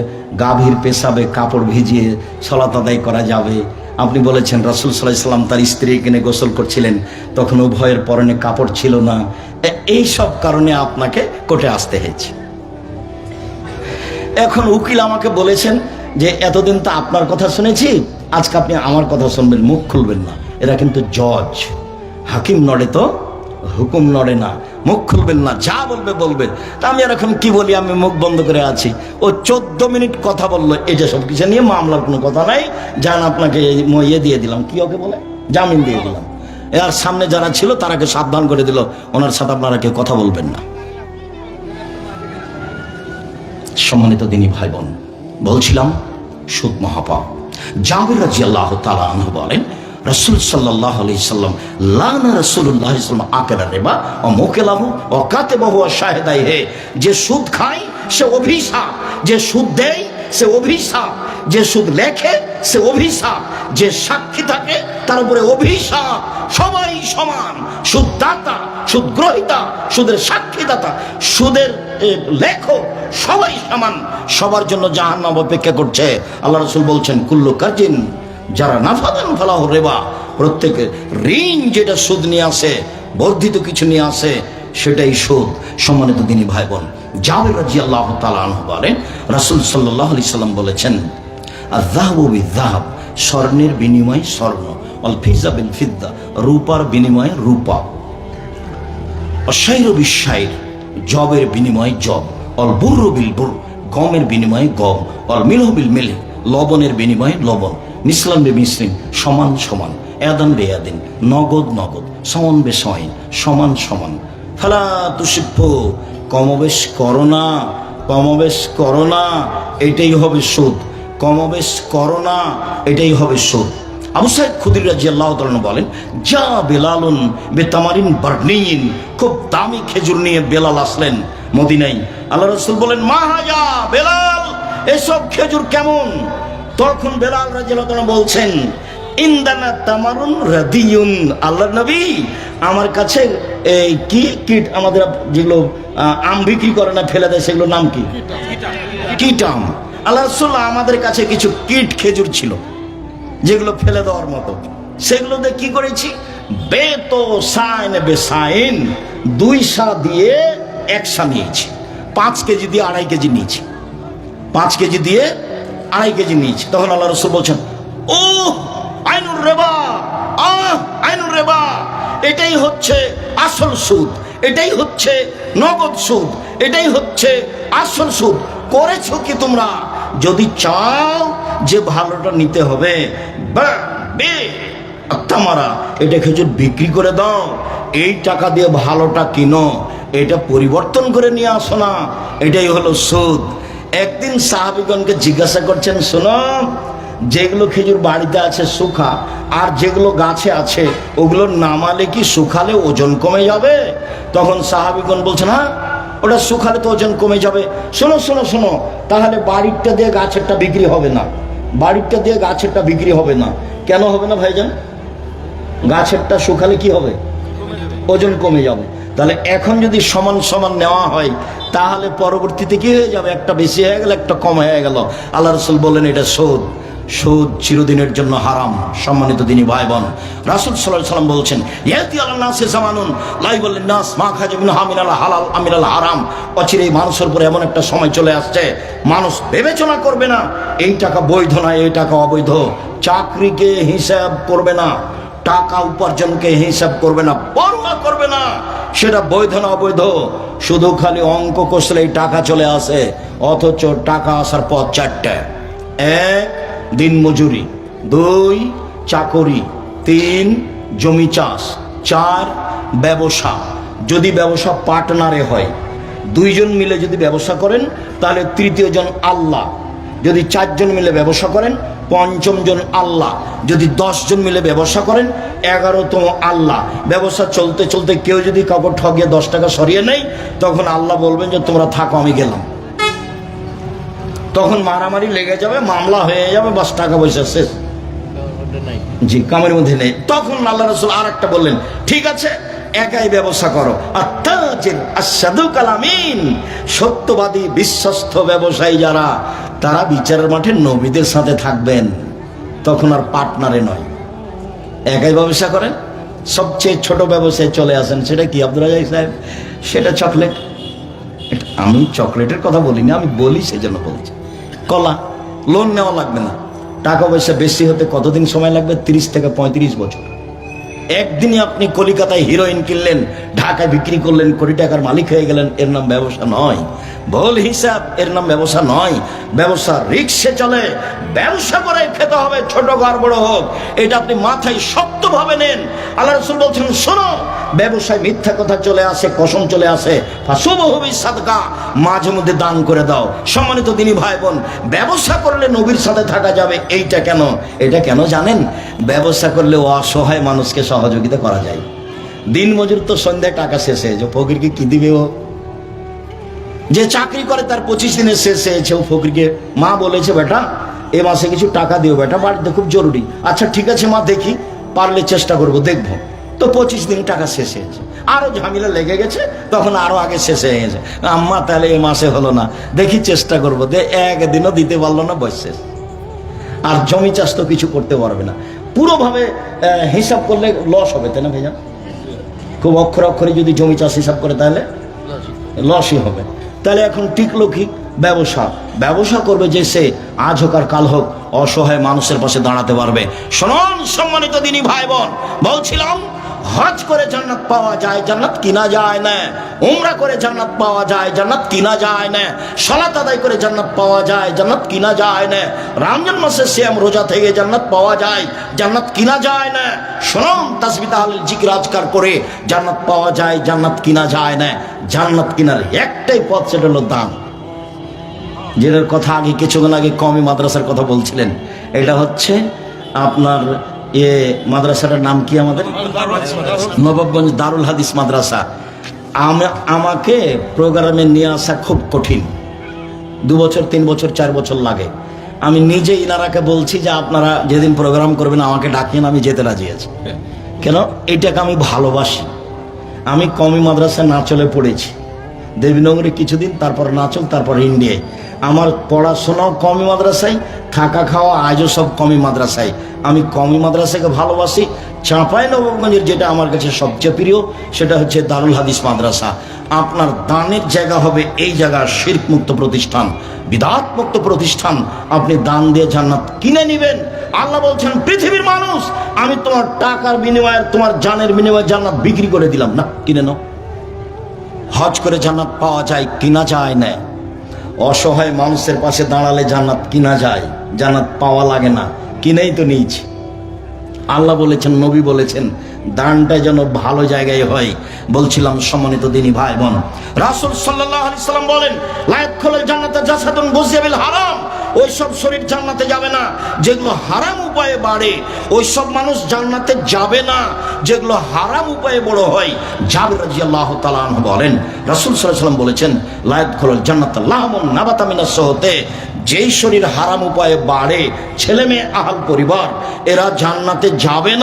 গাভীর পেশাবে কাপড় ভিজিয়ে সালাত আদায় করা যাবে, আপনি বলেছেন রাসূল সাল্লাল্লাহু আলাইহি ওয়াসাল্লাম তার স্ত্রীকে নিয়ে গোসল করছিলেন, তখন উভয়ের পরনে কাপড় ছিল না। এই সব কারণে আপনাকে কোর্টে আসতে হয়েছে। এখন উকিল আমাকে বলেছেন যে এতদিন তো আপনার কথা শুনেছি, আজকে আপনি আমার কথা শুনবেন, মুখ খুলবেন না। এরা কিন্তু জজ, হাকিম নড়ে তো হুকুম নড়ে না, মুখ খুলবেন না, যা বলবে বলবেন। তা আমি এখন কি বলি, আমি মুখ বন্ধ করে আছি। ও 14 মিনিট কথা বললো, এটা সব কিছু নিয়ে, মামলার কোনো কথা নাই, যান আপনাকে ইয়ে দিয়ে দিলাম, কি ওকে বলে, জামিন দিয়ে দিলাম। এর সামনে যারা ছিল তারাকে সাবধান করে দিল, ওনার সাথে আপনারা কেউ কথা বলবেন না। সম্মানিত দিনী ভাই বোন, বলছিলাম সুদ মহাপাপ। জাবের রাদিয়াল্লাহু তাআলা আনহু বলেন, রাসূল সাল্লাল্লাহু আলাইহি সাল্লাম লানা রাসূলুল্লাহ সাল্লাল্লাহু আলাইহি ওয়াসাল্লাম আকালা রিবা ওয়া মুকিলাহু ওয়া কাতিবাহু ওয়া শাহিদাইহি। যে সুদ খায় সে অভিশাপ, যে সুদ দেয় সে অভিশাপ, যে সুদ লেখে সে অভিশাপ, যে সাক্ষী থাকে তার উপরে অভিশাপ। সবাই সমান, সুদদাতা, সুদ গ্রহীতা, সুদের সাক্ষীদাতা, সুদের লেখক, সবাই সমান, সবার জন্য জাহান্নাম অপেক্ষা করছে। আল্লাহ রাসূল বলছেন, কুল্লু কাজিন যারা নাফাদান ফালাহু রিবা, প্রত্যেকের ঋণ যেটা সুদ নিয়ে আসে, বর্ধিত কিছু নিয়ে আসে, সেটাই সুদ। সম্মানিত দিনী ভাই বোন, জাবের রাদিয়াল্লাহু তাআলা আনহু বলেন, রাসূল সাল্লাল্লাহু আলাইহি সাল্লাম বলেছেন, আয-যাহাবু বিয-যাহাব, স্বর্ণের বিনিময়ে স্বর্ণ, ওয়াল ফিজ্জা বিল ফিজ্জা, রূপার বিনিময়ে রূপা, অশাইর বিশাইর, জবের বিনিময়ে জব, অল বুররু বিল বুর, গমের বিনিময়ে গম, অল মিলহু বিল মিলহ, লবণের বিনিময়ে লবণ, মিসলান বে মিসলিন, সমান সমান, এয়াদান বে এয়াদিন, নগদ নগদ, সমান বে সমান, সমান সমান। ফালা তুসিফু, কমবেশ করো না, কমবেশ করো না, এটাই হবে সুদ। কমবেশ করো না, এটাই হবে সুদ। আবু সাঈদ খুদরী রাদিয়াল্লাহু তাআলা বলেন, যা বেলালুন বেতামারিন বারনিন, খুব দামি খেজুর নিয়ে বেলাল আসলেন মদিনায়। আল্লাহ রাসূল বলেন, মা হাজা বেলাল, এসব খেজুর কেমন? তখন বেলাল রাদিয়াল্লাহু তাআলা বলছেন, ইনদানা তামারুন রাদিয়ুন, আল্লাহর নবী আমার কাছে এই কিট আমাদের যেগুলো আম বিক্রি করে না, ফেলে দেয়, সেগুলোর নাম কি? কিটাম। আল্লাহ রাসূল আমাদের কাছে কিছু কিট খেজুর ছিল যেগুলো ফেলে দেওয়ার মতো, সেগুলো দিয়ে কি করেছি? বেতো সাইন বেসাইন, 2 সা দিয়ে 1 সা নিয়েছি, 5 কেজি দিয়ে 2.5 কেজি নিয়েছি, 5 কেজি দিয়ে 2.5 কেজি নিয়েছি। তখন আল্লাহ রাসূল বলছেন, ও আইনুর রিবা, আইনুর রিবা, এটাই হচ্ছে আসল সুদ, এটাই হচ্ছে নগদ সুদ, এটাই হচ্ছে আসল সুদ। করেছো কি তোমরা? যদি চাও যে ভালোটা নিতে হবে, তামারা, এটা খেজুর বিক্রি করে দাও, এই টাকা দিয়ে ভালোটা কিনো, এটা পরিবর্তন করে নিয়ে আসো না, এটাই হলো সুদ। একদিন সাহাবীগণকে জিজ্ঞাসা করছেন, শোনো, যেগুলো খেজুর বাড়িতে আছে শুকা, আর যেগুলো গাছে আছে ওগুলো নামালে কি শুকালে ওজন কমে যাবে? তখন সাহাবীগণ বলছেন, হ্যাঁ, ওটা শুকালে তো ওজন কমে যাবে। শোনো শোনো শোনো, তাহলে বাড়িরটা দিয়ে গাছেরটা বিক্রি হবে না, বাড়িরটা দিয়ে গাছেরটা বিক্রি হবে না। কেন হবে না ভাইজান? গাছেরটা শুকালে কি হবে? ওজন কমে যাবে। তাহলে এখন যদি সমান সমান নেওয়া হয়, তাহলে পরবর্তীতে কি হয়ে যাবে? একটা বেশি হয়ে গেল, একটা কম হয়ে গেল। আল্লাহ রাসূল বললেন, এটা সুদ, সুদ চিরদিনের জন্য হারাম। সম্মানিত দিনী ভাই বোন, রাসূল সাল্লাল্লাহু আলাইহি ওয়াসাল্লাম বলছেন, ইয়াতি আলান নাসি জামানুন লা ইয়াবুলিন নাস মা খাজা মিনহা মিনাল হালাল আমিনাল হারাম, অচিরেই মানুষের উপরে এমন একটা সময় চলে আসছে, মানুষ বিবেচনা করবে না এই টাকা বৈধ না, এই টাকা অবৈধ, চাকরিকে হিসাব করবে না, টাকা উপার্জনকে হিসাব করবে না, পরোয়া করবে না সেটা বৈধ না অবৈধ, শুধু খালি অঙ্ক কষলেই টাকা চলে আসে। অথচ টাকা আসার পথ 4টা: 1 দিন মজুরি, 2 চাকরি, 3 জমি চাষ, 4 ব্যবসা। যদি ব্যবসা পার্টনারে হয়, 2 জন মিলে যদি ব্যবসা করেন তাহলে তৃতীয় জন আল্লাহ, যদি 4 জন মিলে ব্যবসা করেন 5ম জন আল্লাহ, যদি 10 জন মিলে ব্যবসা করেন 11তম আল্লাহ। ব্যবসা চলতে চলতে কেউ যদি কাউকে ঠগিয়ে 10 টাকা সরিয়ে নেয়, তখন আল্লাহ বলবেন যে তোমরা থাকো, আমি গেলাম। তখন মারামারি লেগে যাবে, মামলা হয়ে যাবে, বাস টাকা পয়সা শেষ, জি কামের মধ্যে নেই। তখন আল্লাহ রাসূল আর একটা বললেন, ঠিক আছে একাই ব্যবসা করো। আত্তাজির আস-সাদুকাল আমিন, সত্যবাদী বিশ্বস্ত ব্যবসায়ী যারা, তারা বিচারের মাঠে নবীদের সাথে থাকবেন, তখন আর পার্টনারে নয়, একাই ব্যবসা করেন। সবচেয়ে ছোট ব্যবসায় চলে আসেন, সেটা কি আব্দুল রাজ্জাক সাহেব? সেটা চকলেট। আমি চকলেটের কথা বলিনি, আমি বলি সেজন্য বলছি। কলা, লোন নেওয়া লাগবে না, টাকা পয়সা বেশি হতে কতদিন সময় লাগবে? 30 থেকে 35 বছর। একদিনে আপনি কলিকাতায় হিরোইন কিনলেন, ঢাকায় বিক্রি করলেন, কোটি টাকার মালিক হয়ে গেলেন, এর নাম ব্যবসা নয়। ভুল হিসাব, এর নাম ব্যবসা নয়। ব্যবসা রিক্সে চলে, ব্যবসা করে খেতে হবে, ছোট ঘর বড় হোক, এটা আপনি মাথায় শক্তভাবে নেন। আল্লাহ রাসূল বলছেন, শোনো, ব্যবসায় মিথ্যা কথা চলে আসে, কসম চলে আসে, ফাসুবহু বিসাদকা, মাঝে মধ্যে দান করে দাও। সম্মানিত দিনী ভাই বোন, ব্যবসা করলে নবীর সাথে থাকা যাবে। এইটা কেন? এটা কেন জানেন? ব্যবসা করলে অসহায় মানুষকে সহযোগিতা করা যায়। দিন মজুর তো সন্ধ্যায় টাকা শেষ হয়েছে, ফকিরকে কি দিবে? ও যে চাকরি করে তার 25 দিনের শেষ হয়েছে, ও ফকিরকে মা বলেছে, বেটা এ মাসে কিছু টাকা দিও, বেটা বাড়িতে খুব জরুরি। আচ্ছা ঠিক আছে মা, দেখি, পারলে চেষ্টা করবো, দেখবো। তো 25 দিন টাকা শেষ হয়েছে, আরো ঝামেলা লেগে গেছে, তখন আরো আগে শেষ হয়ে গেছে। আম্মা তাহলে এ মাসে হলো না, দেখি চেষ্টা করবো, একদিনও দিতে পারলো না, বয়স শেষ। আর জমি চাষ তো কিছু করতে পারবে না, পুরোভাবে হিসাব করলে লস হবে, তাই না ভাইয়া? খুব অক্ষরে অক্ষরে যদি জমি চাষ হিসাব করে তাহলে লসই হবে। তাহলে এখন টিকলো কি? ব্যবসা। ব্যবসা করবে যে সে আজ হোক আর কাল হোক অসহায় মানুষের পাশে দাঁড়াতে পারবে। শুনুন সম্মানিত দিনী ভাই বোন, বলছিলাম হজ করে জান্নাত পাওয়া যায়, জান্নাত কিনা যায় না। উমরা করে জান্নাত পাওয়া যায়, জান্নাত কিনা যায় না। সালাত আদায় করে জান্নাত পাওয়া যায়, জান্নাত কিনা যায় না। রমজান মাসে সিয়াম রোজা থেকে জান্নাত পাওয়া যায়, জান্নাত কিনা যায় না। শুনুন তাসবিহ তাহলিল জিকির আজকার করে জান্নাত পাওয়া যায়, জান্নাত কিনা যায় না। জান্নাত কিনার একটাই পথ, সেটা হলো দান। যেটার কথা আগে কিছুক্ষণ আগে কওমি মাদ্রাসার কথা বলছিলেন, এটা হচ্ছে আপনার মাদ্রাসাটার নাম কি? আমাদের নবাবগঞ্জ দারুল হাদিস মাদ্রাসা। আমাকে প্রোগ্রামে নিয়ে আসা খুব কঠিন, 2 বছর 3 বছর 4 বছর লাগে। আমি নিজে ইনারাকে বলছি যে আপনারা যেদিন প্রোগ্রাম করবেন আমাকে ডাকিয়ে, আমি যেতে রাজি আছি। কেন? এটাকে আমি ভালোবাসি। আমি কওমি মাদ্রাসায় নাচলে পড়েছি, দেবীনগরে কিছুদিন, তারপর নাচল, তারপর ইন্ডিয়ায়। আমার পড়াশোনাও কওমি মাদ্রাসায়, থাকা খাওয়া আজও সব কওমি মাদ্রাসায়। আমি কওমি মাদ্রাসাকে ভালোবাসি। চাঁপাইনবাবগঞ্জের যেটা আমার কাছে সবচেয়ে প্রিয়, সেটা হচ্ছে দারুল হাদিস মাদ্রাসা। আপনার দানের জায়গা হবে এই জায়গা, শিরক মুক্ত প্রতিষ্ঠান, বিদআত মুক্ত প্রতিষ্ঠান। আপনি দান দিয়ে জান্নাত কিনে নেবেন। আল্লাহ বলছেন, পৃথিবীর মানুষ, আমি তোমার টাকার বিনিময়ে, তোমার জানের বিনিময়ে জান্নাত বিক্রি করে দিলাম না, কিনে নাও। হজ করে জান্নাত পাওয়া যায়, কিনা যায় না। অসহায় মানুষের পাশে দাঁড়ালে জান্নাত কিনা যায়, জান্নাত পাওয়া লাগে না, কিনেই তো নিয়েছি। আল্লাহ বলেছেন, নবী বলেছেন, দানটা যেন ভালো জায়গায় হয়। বলছিলাম সম্মানিত দিনী ভাই বোন, রাসূল সাল্লাল্লাহু আলাইহি সাল্লাম বলেন, লা ইয়াদখুলুল জান্নাতা জাসাদুন গুযিয়া বিল হারাম। ওই সব শরীর জান্নাতে যাবে না যেগুলো হারাম উপায়ে বাড়ে। ওই সব মানুষ জান্নাতে যাবে না যেগুলো হারাম উপায়ে বড় হয়। জাবের রাদিয়াল্লাহু তাআলা আনহু বলেন, রাসূল সাল্লাল্লাহু আলাইহি সাল্লাম বলেছেন, লা ইয়াদখুলুল জান্নাতা লাহমুন নাবাতা মিনাস সুহতে। যেই শরীর হারাম উপায়ে বাড়ে, ছেলে মেয়ে আহাল পরিবার, এরা জান্নাতে যাবে না।